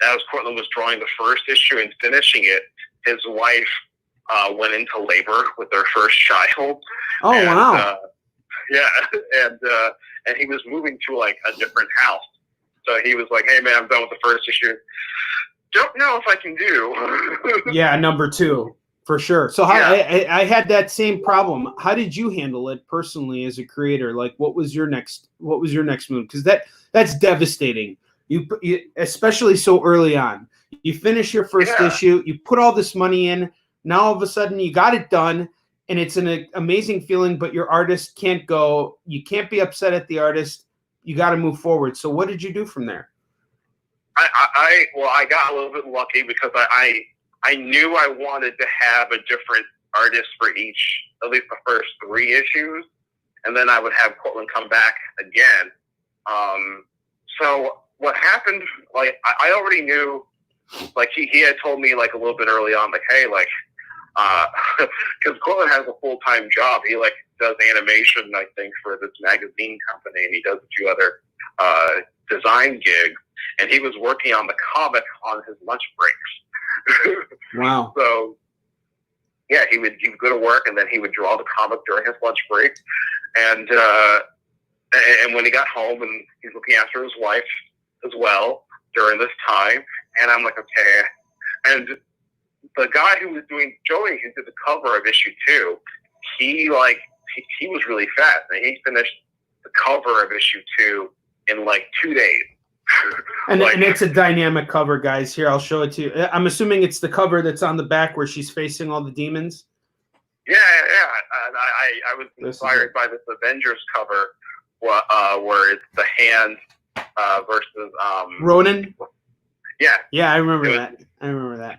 as Cortland was drawing the first issue and finishing it, his wife went into labor with their first child. Oh, and, wow. And he was moving to, like, a different house. So he was like, hey, man, I'm done with the first issue. Don't know if I can do. Yeah, number 2, for sure. So I had that same problem. How did you handle it personally as a creator? Like, what was your next move? Because that's devastating. You especially so early on. You finish your first issue. You put all this money in. Now all of a sudden you got it done, and it's an amazing feeling. But your artist can't go. You can't be upset at the artist. You got to move forward. So what did you do from there? I got a little bit lucky because I knew I wanted to have a different artist for each, at least the first 3 issues, and then I would have Cortland come back again. So what happened? Like I already knew. Like he had told me like a little bit early on, like, hey, like, because Cortland has a full-time job. He like does animation, I think, for this magazine company, and he does a few other design gigs. And he was working on the comic on his lunch breaks. Wow. So yeah, he would go to work, and then he would draw the comic during his lunch break. And when he got home, and he's looking after his wife as well during this time. And I'm like, okay. And the guy who was doing Joey, who did the cover of issue 2, he was really fast, and he finished the cover of issue 2 in like 2 days. And it's a dynamic cover, guys. Here, I'll show it to you. I'm assuming it's the cover that's on the back where she's facing all the demons. Yeah. I was inspired by this Avengers cover, where it's the hand versus Ronan. Yeah, I remember that.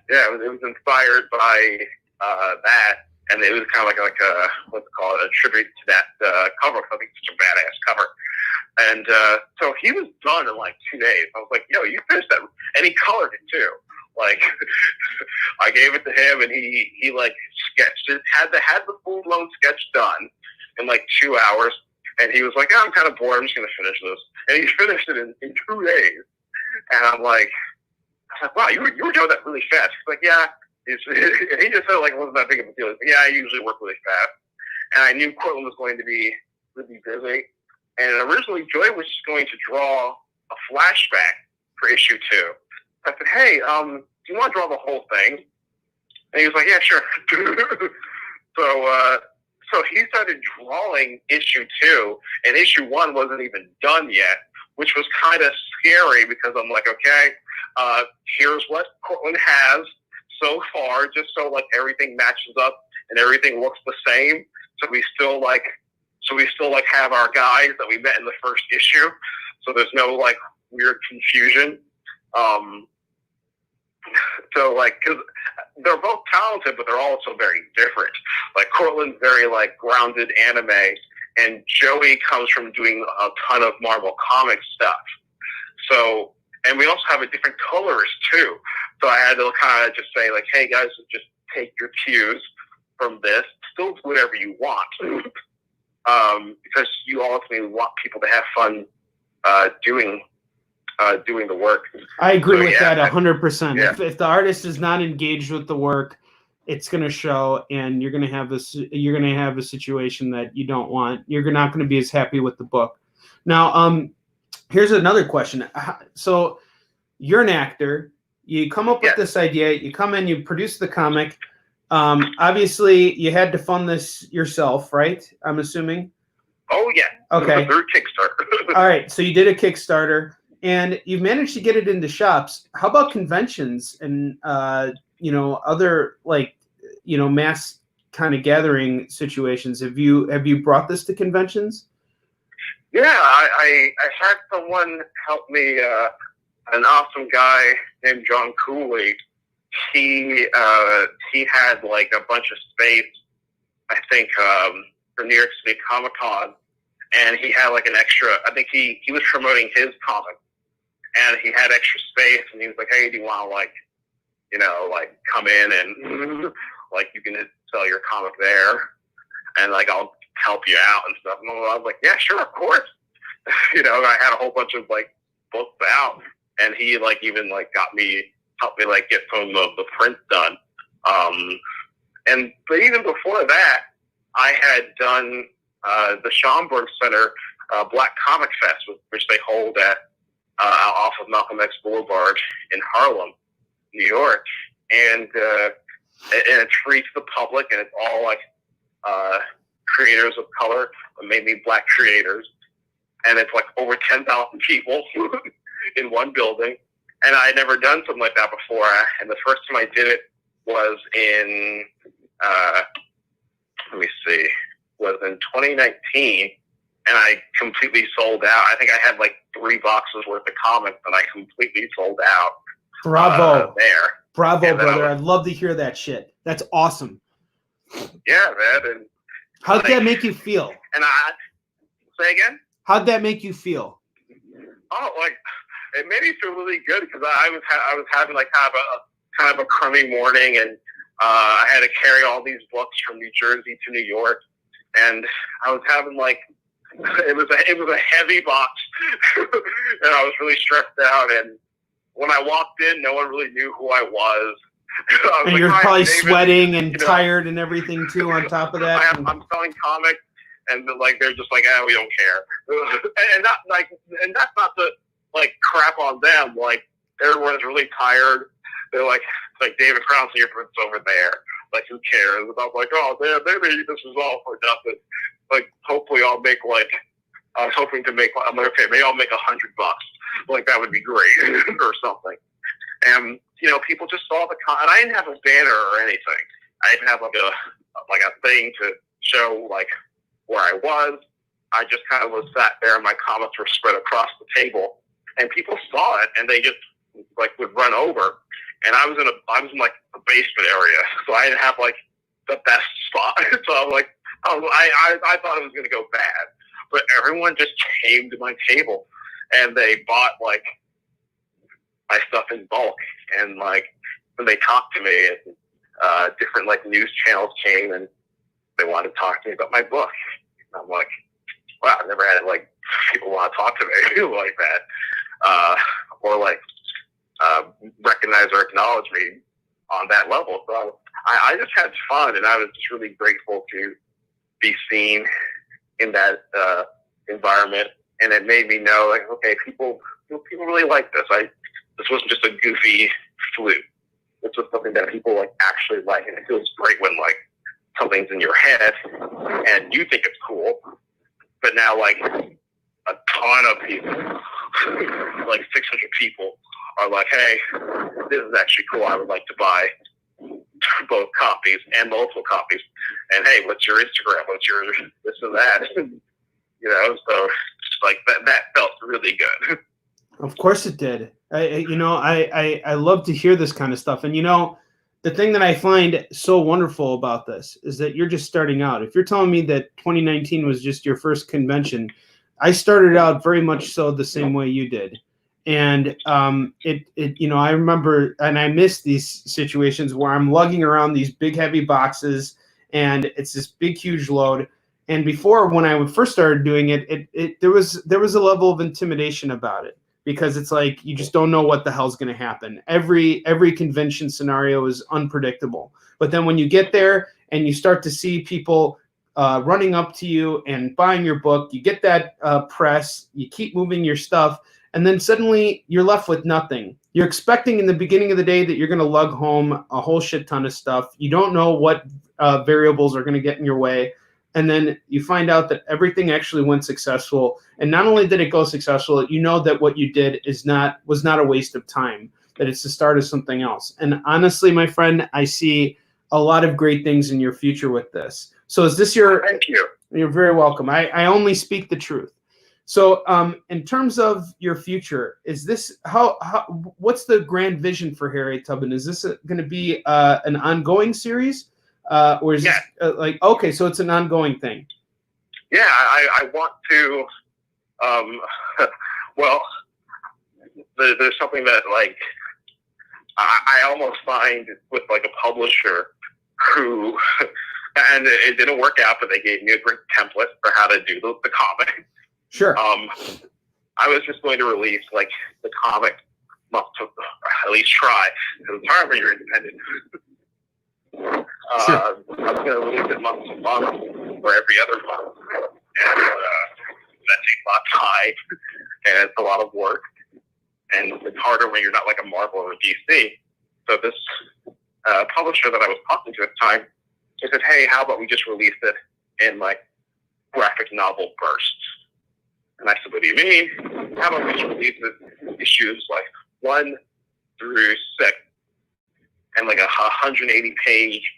Yeah, it was inspired by that, and it was kind of like a what's it called, a tribute to that cover. I think it's such a badass cover. And so he was done in like 2 days. I was like, yo, you finished that, and he colored it too. Like I gave it to him, and he like sketched it, had the full blown sketch done in like 2 hours, and he was like, oh, I'm kind of bored. I'm just gonna finish this, and he finished it in 2 days. And I'm like, wow, you were doing that really fast. He's like, yeah. He just said like it wasn't that big of a deal. He's like, yeah, I usually work really fast. And I knew Cortland was going to be really busy. And originally, Joy was just going to draw a flashback for issue 2. I said, hey, do you want to draw the whole thing? And he was like, yeah, sure. So he started drawing issue 2, and issue 1 wasn't even done yet which was kind of scary because I'm like, okay, here's what Cortland has so far, just so like everything matches up and everything looks the same. So we still have our guys that we met in the first issue. So there's no like weird confusion. So like, cause they're both talented, but they're also very different. Like Cortland's very like grounded anime, and Joey comes from doing a ton of Marvel comic stuff. So, and we also have a different colorist too. So I had to kind of just say like, hey guys, just take your cues from this. Still do whatever you want, because you ultimately want people to have fun doing the work. I agree with that 100%. Yeah. If the artist is not engaged with the work, it's going to show, and you're going to have a situation that you don't want. You're not going to be as happy with the book. Now, here's another question. So you're an actor. You come up with this idea. You come in. You produce the comic. Obviously, you had to fund this yourself, right? I'm assuming. Oh yeah. Okay. Through Kickstarter. All right. So you did a Kickstarter, and you've managed to get it into shops. How about conventions and other like mass kind of gathering situations? Have you brought this to conventions? Yeah, I had someone help me. An awesome guy named John Cooley. He had like a bunch of space, I think, for New York City Comic Con, and he had like an extra. I think he was promoting his comic, and he had extra space, and he was like, "Hey, do you want to like come in and like you can sell your comic there, and like I'll help you out and stuff." And I was like, "Yeah, sure, of course." I had a whole bunch of like books out, and he like even like helped me like get some of the prints done. But even before that, I had done the Schomburg Center Black Comic Fest, which they hold at off of Malcolm X Boulevard in Harlem, New York, and it's free to the public, and it's all like creators of color, mainly Black creators, and it's like over 10,000 people in one building. And I had never done something like that before. And the first time I did it was in, was in 2019. And I completely sold out. I think I had like 3 boxes worth of comics, and I completely sold out. Bravo. There. Bravo, brother. I'd love to hear that shit. That's awesome. Yeah, man. And how'd that make you feel? And say again? How'd that make you feel? Oh, like, it made me feel really good because I was having like kind of a crummy morning, and I had to carry all these books from New Jersey to New York, and I was having like it was a heavy box, and I was really stressed out. And when I walked in, no one really knew who I was. And like, you're probably David, sweating and tired and everything too. On top of that, I'm selling comics, and like they're just like, we don't care, and that's not the like crap on them. Like everyone's really tired. They're like David Crownson, your print's over there. Like who cares? And I'm like, oh man, maybe this is all for nothing. Like hopefully I'll make like I was hoping to make. I'm like, okay, maybe I'll make $100. Like that would be great or something. And people just saw the and I didn't have a banner or anything. I didn't have like a thing to show like where I was. I just kind of was sat there, and my comics were spread across the table, and people saw it, and they just like would run over. And I was in like a basement area, so I didn't have like the best spot. So I'm like, I thought it was gonna go bad, but everyone just came to my table, and they bought like my stuff in bulk. And like when they talked to me, and different like news channels came, and they wanted to talk to me about my book. And I'm like, wow, I've never had like people want to talk to me like that, or like recognize or acknowledge me on that level. So I just had fun, and I was just really grateful to be seen in that environment. And it made me know, like, okay, people really like this. This wasn't just a goofy fluke. This was something that people like actually like, and it feels great when like something's in your head and you think it's cool, but now like a ton of people like 600 people are like, hey, this is actually cool. I would like to buy both copies and multiple copies. And hey, what's your Instagram? What's your this and that? You know, so like that felt really good. Of course it did. I love to hear this kind of stuff. And, you know, the thing that I find so wonderful about this is that you're just starting out. If you're telling me that 2019 was just your first convention, I started out very much so the same way you did. And you know, I remember, and I miss these situations where I'm lugging around these big, heavy boxes, and it's this big, huge load. And before, when I first started doing it, there was a level of intimidation about it, because it's like you just don't know what the hell's going to happen. Every convention scenario is unpredictable. But then when you get there and you start to see people running up to you and buying your book, you get that press, you keep moving your stuff, and then suddenly you're left with nothing. You're expecting in the beginning of the day that you're going to lug home a whole shit ton of stuff. You don't know what variables are going to get in your way. And then you find out that everything actually went successful. And not only did it go successful, you know that what you did was not a waste of time, that it's the start of something else. And honestly, my friend, I see a lot of great things in your future with this. So is this your... Thank you. You're very welcome. I only speak the truth. So in terms of your future, is this what's the grand vision for Harriet Tubman? Is this going to be an ongoing series? Or is this like, okay, so it's an ongoing thing? Yeah, I want to, well, there's something that, like, I almost find with, like, a publisher who, and it didn't work out, but they gave me a great template for how to do the comic. Sure. I was just going to release, like, the comic month to at least try, because it's hard when you're independent. Sure. I was going to release it month to month or every other month. And that takes a lot of time, and it's a lot of work. And it's harder when you're not like a Marvel or a DC. So this publisher that I was talking to at the time, he said, hey, how about we just release it in like graphic novel bursts? And I said, what do you mean? How about we just release it issues like 1 through 6? And like a 180-page,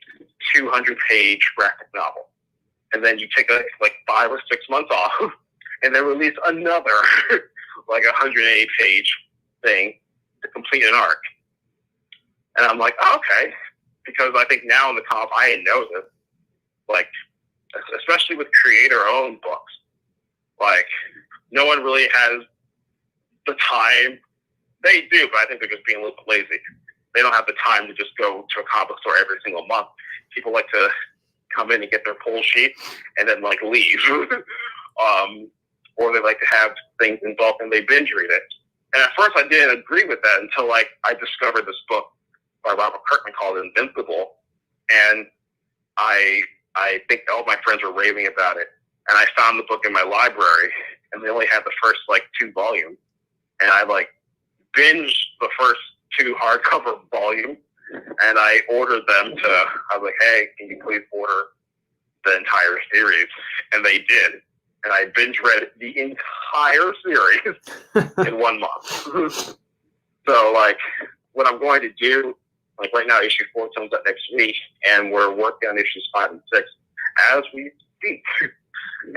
200-page graphic novel. And then you take like 5 or 6 months off and then release another like 180-page thing to complete an arc. And I'm like, oh, okay. Because I think now in the comic, I know this, like, especially with creator-owned books, like, no one really has the time. They do, but I think they're just being a little bit lazy. They don't have the time to just go to a comic store every single month. People like to come in and get their pull sheet and then like leave. Or they like to have things involved and they binge read it. And at first I didn't agree with that until like I discovered this book by Robert Kirkman called Invincible. And I think all my friends were raving about it. And I found the book in my library and they only had the first like 2 volumes. And I like binged the first 2 hardcover volumes, and I ordered them to, I was like, hey, can you please order the entire series? And they did. And I binge read the entire series in 1 month. So, like, what I'm going to do, like right now, issue 4 comes out next week, and we're working on issues 5 and 6 as we speak.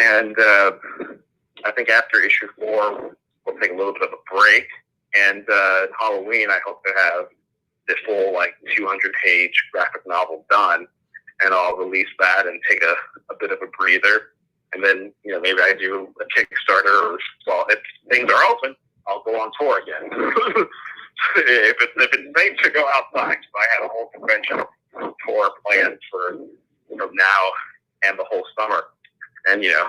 And I think after issue 4, we'll take a little bit of a break. And Halloween, I hope to have the full, like, 200-page graphic novel done. And I'll release that and take a bit of a breather. And then, you know, maybe I do a Kickstarter. Or, well, if things are open, I'll go on tour again. if it's safe to go outside, because I had a whole convention tour planned for, you know, now and the whole summer. And, you know,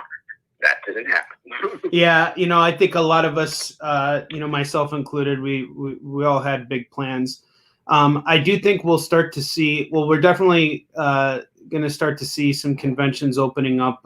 that didn't happen. Yeah, you know, I think a lot of us, you know, myself included, we all had big plans. I do think we'll start to see, well, we're definitely going to start to see some conventions opening up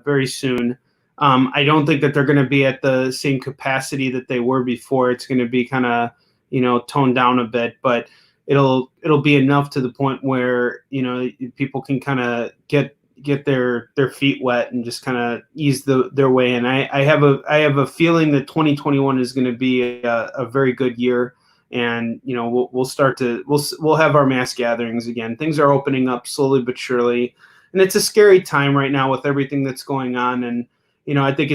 very soon. I don't think that they're going to be at the same capacity that they were before. It's going to be kind of, you know, toned down a bit, but it'll be enough to the point where, you know, people can kind of get, get their feet wet and just kind of ease their way in. I have a feeling that 2021 is going to be a very good year, and we'll have our mass gatherings again. Things are opening up slowly but surely, and it's a scary time right now with everything that's going on. And I think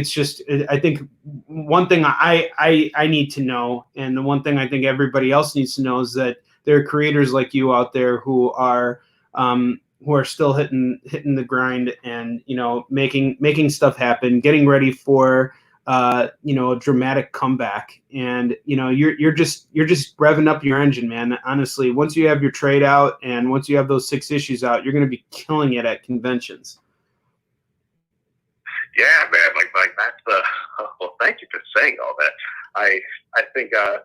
I think one thing I need to know, and the one thing I think everybody else needs to know, is that there are creators like you out there who are still hitting the grind and making stuff happen, getting ready for a dramatic comeback. And you're just revving up your engine, man. Honestly, once you have your trade out and once you have those 6 issues out, you're going to be killing it at conventions. Yeah, man. Like that's well, thank you for saying all that. I think I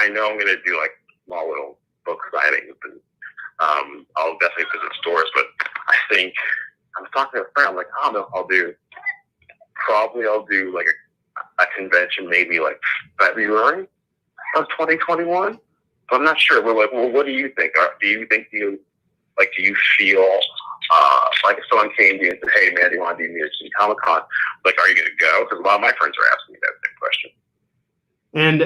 know I'm gonna do like small little book signings, and I'll definitely visit stores. But I think I was talking to a friend. I'm like, I don't know if I'll do like a convention maybe like February of 2021. But I'm not sure. Well, what do you think? Do you feel like if someone came to you and said, "Hey, man, do you want to do New York City Comic Con?" Like, are you going to go? Because a lot of my friends are asking me that same question. And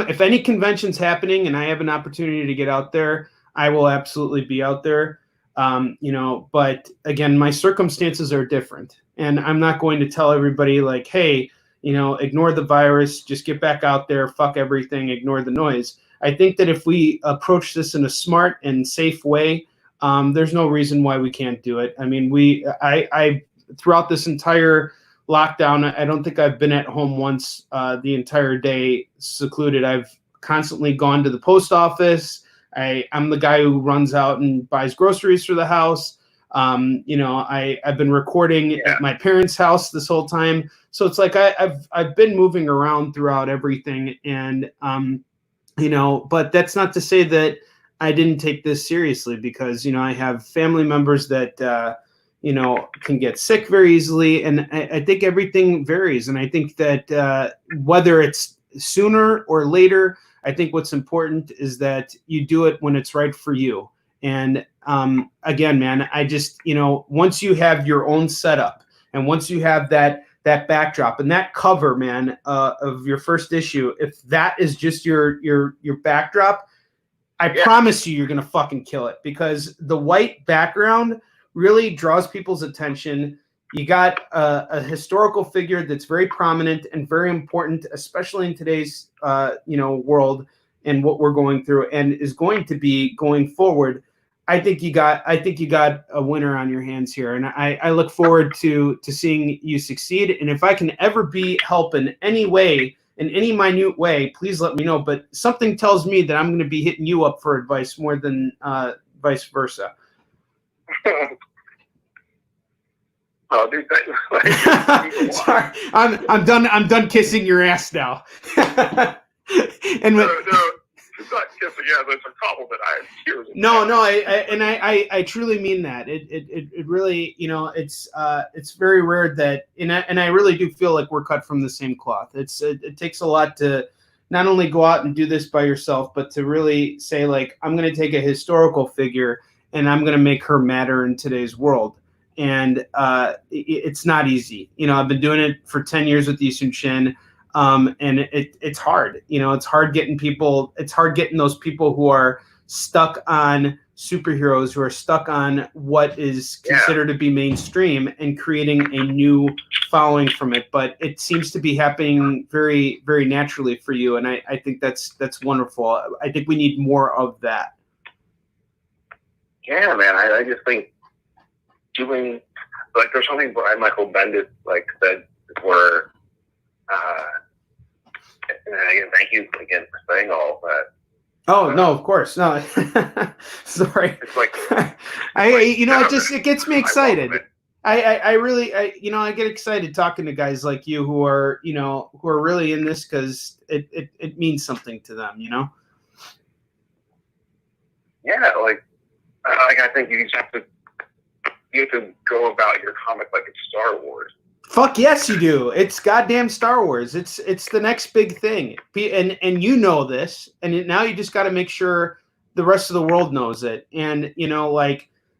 if any convention's happening and I have an opportunity to get out there, I will absolutely be out there. But again, my circumstances are different, and I'm not going to tell everybody like, "Hey, ignore the virus, just get back out there, fuck everything, ignore the noise." I think that if we approach this in a smart and safe way, there's no reason why we can't do it. I mean, I throughout this entire lockdown, I don't think I've been at home once the entire day secluded. I've constantly gone to the post office. I'm the guy who runs out and buys groceries for the house. I've been recording at my parents' house this whole time. So it's like I've been moving around throughout everything, and but that's not to say that I didn't take this seriously, because I have family members that can get sick very easily, and I think everything varies. And I think that whether it's sooner or later, I think what's important is that you do it when it's right for you. And again, man, I just once you have your own setup, and once you have that backdrop and that cover, man, of your first issue, if that is just your backdrop, I promise you're going to fucking kill it, because the white background really draws people's attention. You got a historical figure that's very prominent and very important, especially in today's world and what we're going through, and is going to be going forward. I think you got a winner on your hands here, and I look forward to seeing you succeed. And if I can ever be help in any way, in any minute way, please let me know. But something tells me that I'm going to be hitting you up for advice more than vice versa. Oh, dude, sorry, I'm done kissing your ass now. And no, it's not kissing. Yeah, that's a compliment. I truly mean that. It really, it's very rare that, and I really do feel like we're cut from the same cloth. It takes a lot to not only go out and do this by yourself, but to really say, like, I'm going to take a historical figure and I'm going to make her matter in today's world. And it's not easy. I've been doing it for 10 years with Ysun Shin. And it's hard, it's hard getting those people who are stuck on superheroes, who are stuck on what is considered to be mainstream, and creating a new following from it. But it seems to be happening very, very naturally for you. And I think that's wonderful. I think we need more of that. Yeah, man. I just think doing, like, there's something Brian Michael Bendis said where, and again, thank you again for saying all of that. Oh, no, of course. No, sorry. It's like, it gets me excited. I really get excited talking to guys like you who are really in this, because it means something to them, Yeah, I think you just have to go about your comic like it's Star Wars. Fuck yes, you do. It's goddamn Star Wars. It's the next big thing, and you know this, and now you just got to make sure the rest of the world knows it. And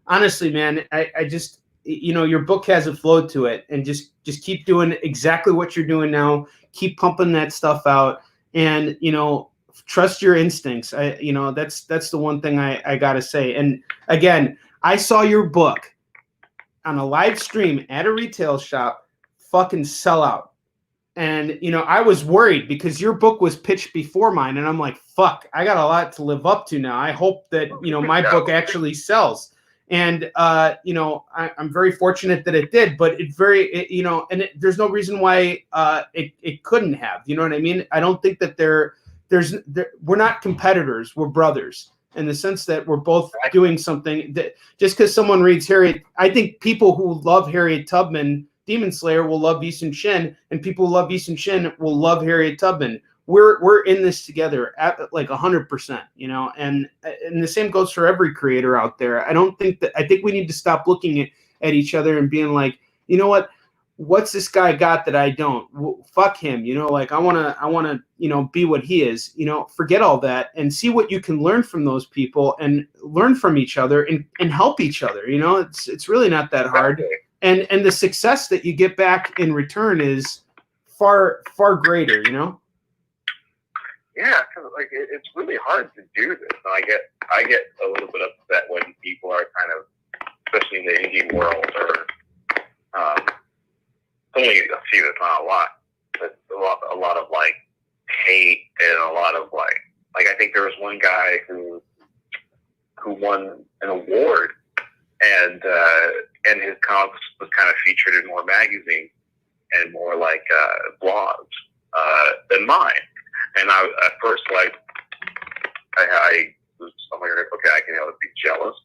honestly, man, I just, your book has a flow to it, and just keep doing exactly what you're doing now. Keep pumping that stuff out, and trust your instincts. That's the one thing I gotta say. And again, I saw your book on a live stream at a retail shop fucking sell out. And, I was worried because your book was pitched before mine. And I'm like, fuck, I got a lot to live up to now. I hope that, my book actually sells. And, I'm very fortunate that it did, but there's no reason why it couldn't have. You know what I mean? I don't think that we're not competitors. We're brothers, in the sense that we're both doing something. That just because someone reads Harriet, I think people who love Harriet Tubman, Demon Slayer, will love Easton Shin, and people who love Easton Shin will love Harriet Tubman. We're in this together at like 100%, and the same goes for every creator out there. I think we need to stop looking at each other and being like, what's this guy got that I don't? Fuck him, like I want to, be what he is, forget all that and see what you can learn from those people and learn from each other and help each other. It's really not that hard. And the success that you get back in return is far, far greater, Yeah, because it's really hard to do this. And I get a little bit upset when people are kind of, especially in the indie world, or only a few, it's not a lot, but a lot of like hate and a lot of like I think there was one guy who won an award, and his comics was kind of featured in more magazines and more like blogs than mine. And I at first I was like, okay, I can either be jealous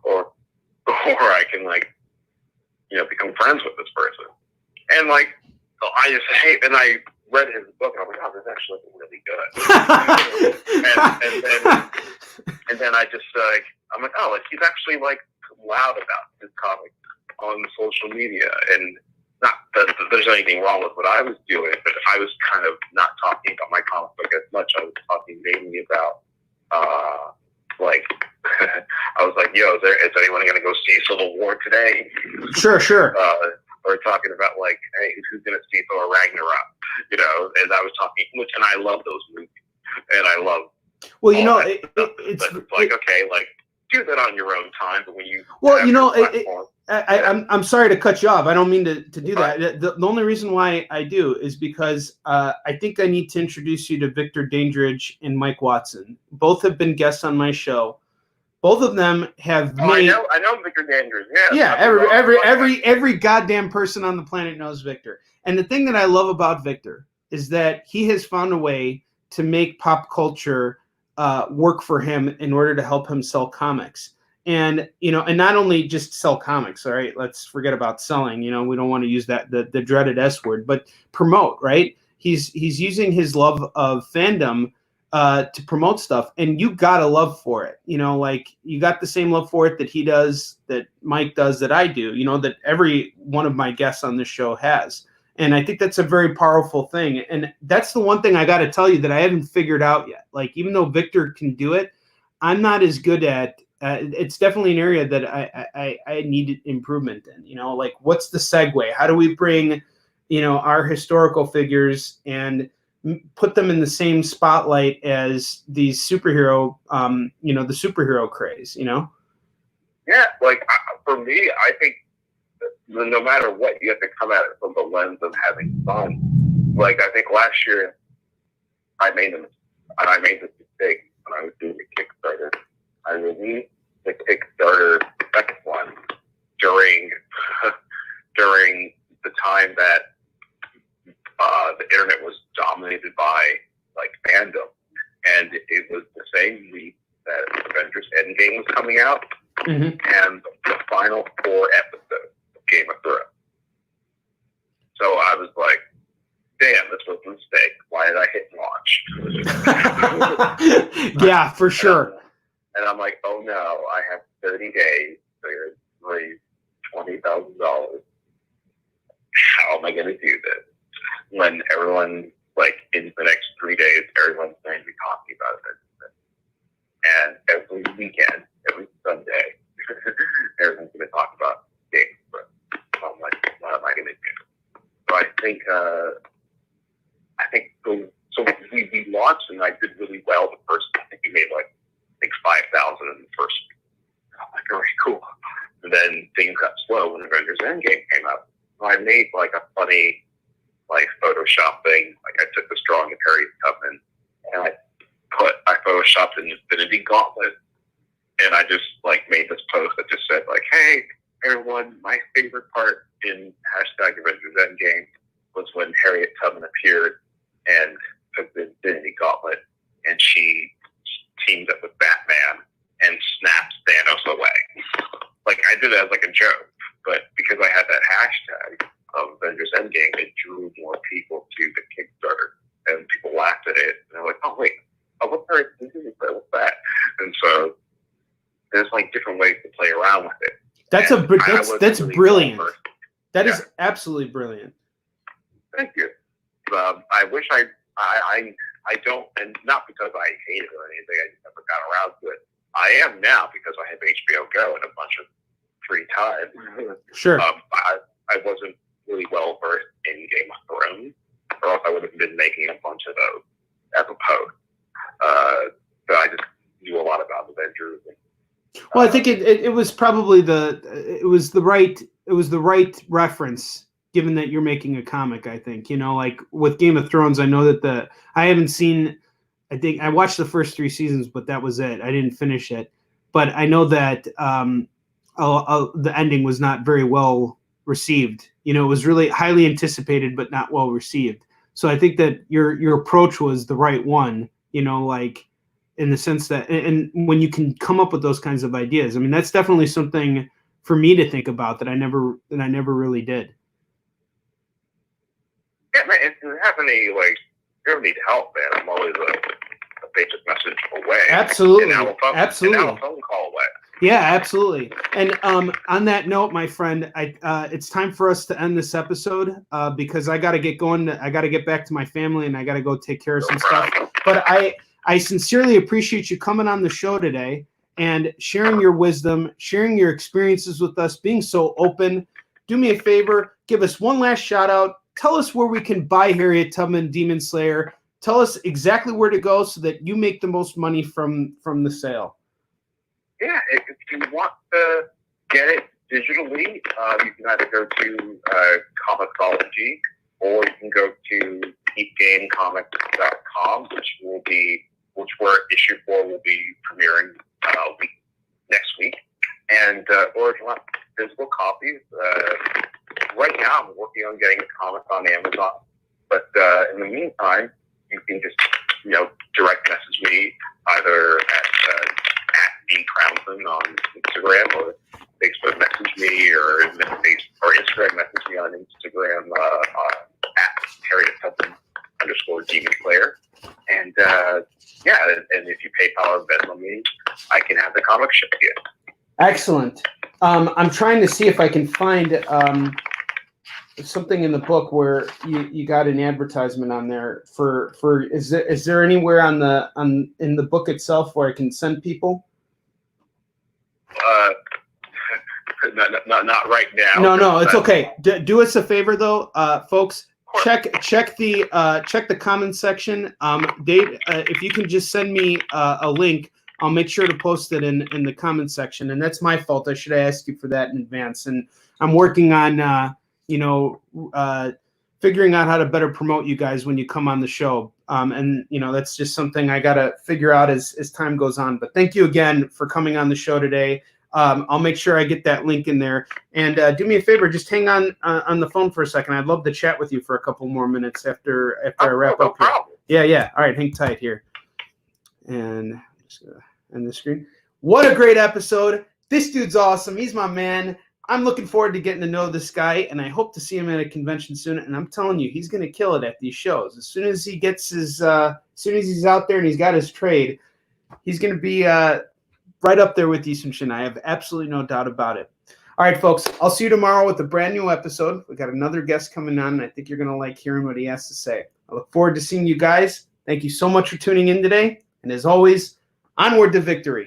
or I can become friends with this person. And so I just hate. And I read his book, and I'm like, oh, this is actually really good. and then I just I'm like, oh, he's actually loud about his comic on social media, and not that there's anything wrong with what I was doing, but I was kind of not talking about my comic book as much. I was talking mainly about I was like, yo, is anyone going to go see Civil War today? Sure. Or talking about hey, who's going to see Thor Ragnarok? And I was talking, and I love those movies, and I love. Well, it's okay, do that on your own time, but when you I'm sorry to cut you off. I don't mean to do that. The only reason why I do is because I think I need to introduce you to Victor Dandridge and Mike Watson. Both have been guests on my show. Both of them have made. I know Victor Dandridge. Yeah. Every goddamn person on the planet knows Victor. And the thing that I love about Victor is that he has found a way to make pop culture work for him in order to help him sell comics. And, and not only just sell comics, all right, let's forget about selling, we don't want to use that, the dreaded S word, but promote, right? He's using his love of fandom to promote stuff, and you got a love for it, you got the same love for it that he does, that Mike does, that I do, that every one of my guests on this show has. And I think that's a very powerful thing. And that's the one thing I got to tell you that I haven't figured out yet. Even though Victor can do it, I'm not as good at. It's definitely an area that I need improvement in. What's the segue? How do we bring, our historical figures and put them in the same spotlight as these superhero, the superhero craze, Yeah, for me, I think no matter what, you have to come at it from the lens of having fun. I think last year I made this mistake when I was doing the Kickstarter. I released the Kickstarter second one during the time that the internet was dominated by fandom, and it was the same week that Avengers Endgame was coming out, and the final 4 episodes of Game of Thrones. So I was like, damn, this was a mistake. Why did I hit launch? Yeah, for sure. And I'm like, oh no, I have 30 days to raise $20,000. How am I going to do this? When everyone, in the next 3 days, everyone's going to be talking about it. And every weekend, every Sunday, everyone's going to talk about games, but I'm like, what am I going to do? So so we launched, and I did really well the first. I think we made like 5,000 in the first week. I'm like, all right, cool. And then things got slow when Avengers Endgame came out. So I made like a funny like Photoshop thing. Like I took this drawing of Harriet Tubman and I photoshopped an Infinity Gauntlet, and I just like made this post that just said like, hey everyone, my favorite part in #Avengers Endgame was when Harriet Tubman appeared and took the Infinity Gauntlet and she teamed up with Batman and snapped Thanos away. Like I did it as like a joke, but because I had that hashtag of Avengers Endgame, it drew more people to the Kickstarter, and people laughed at it. And they're like, "Oh wait, what's Harriet Tubman? What's that?" And so there's like different ways to play around with it. That's really brilliant. That is absolutely brilliant. Thank you. I wish I don't, and not because I hate it or anything. I just never got around to it. I am now because I have HBO Go and a bunch of free time. Sure. I wasn't really well versed in Game of Thrones, or else I would have been making a bunch of those as a post. So I just knew a lot about Avengers. Well, I think it was probably the right reference, given that you're making a comic. I think, like with Game of Thrones, I know that I haven't seen. I think I watched the first 3 seasons, but that was it. I didn't finish it, but I know that the ending was not very well received. It was really highly anticipated, but not well received. So I think that your approach was the right one. Like in the sense that, and when you can come up with those kinds of ideas, I mean, that's definitely something for me to think about that I never really did. Yeah, man. If you have any you ever need help, man, I'm always a basic message away. Absolutely. Absolutely. And a phone call away. Yeah, absolutely. And on that note, my friend, it's time for us to end this episode because I got to get going. I got to get back to my family, and I got to go take care of some stuff. But I sincerely appreciate you coming on the show today and sharing your wisdom, sharing your experiences with us, being so open. Do me a favor, give us one last shout out. Tell us where we can buy Harriet Tubman Demon Slayer. Tell us exactly where to go so that you make the most money from the sale. Yeah, if you want to get it digitally, you can either go to Comixology or you can go to keepgamecomics.com, which issue 4 will be premiering next week. And or if you want physical copies, right now I'm working on getting a comic on Amazon. But in the meantime, you can just direct message me either at Crownson on Instagram, or Facebook message me, or Instagram message me on Instagram at Harriet Tubman _Demon Slayer. And and if you PayPal or Venmo me, I can have the comic shipped to you. Excellent. I'm trying to see if I can find something in the book where you got an advertisement on there for is there anywhere in the book itself where I can send people? Not right now. No, it's okay. Do us a favor though, folks. Check the comment section. Dave, if you can just send me a link, I'll make sure to post it in the comment section. And that's my fault. I should have asked you for that in advance. And I'm working on figuring out how to better promote you guys when you come on the show. And that's just something I gotta figure out as time goes on. But thank you again for coming on the show today. I'll make sure I get that link in there. And do me a favor, just hang on the phone for a second. I'd love to chat with you for a couple more minutes after I wrap up here. Yeah. All right, hang tight here. And I'm just gonna end the screen. What a great episode. This dude's awesome. He's my man. I'm looking forward to getting to know this guy, and I hope to see him at a convention soon. And I'm telling you, he's going to kill it at these shows. As soon as he gets as soon as he's out there and he's got his trade, he's going to be right up there with Easton. I have absolutely no doubt about it. All right, folks, I'll see you tomorrow with a brand new episode. We got another guest coming on, and I think you're going to like hearing what he has to say. I look forward to seeing you guys. Thank you so much for tuning in today. And as always, onward to victory.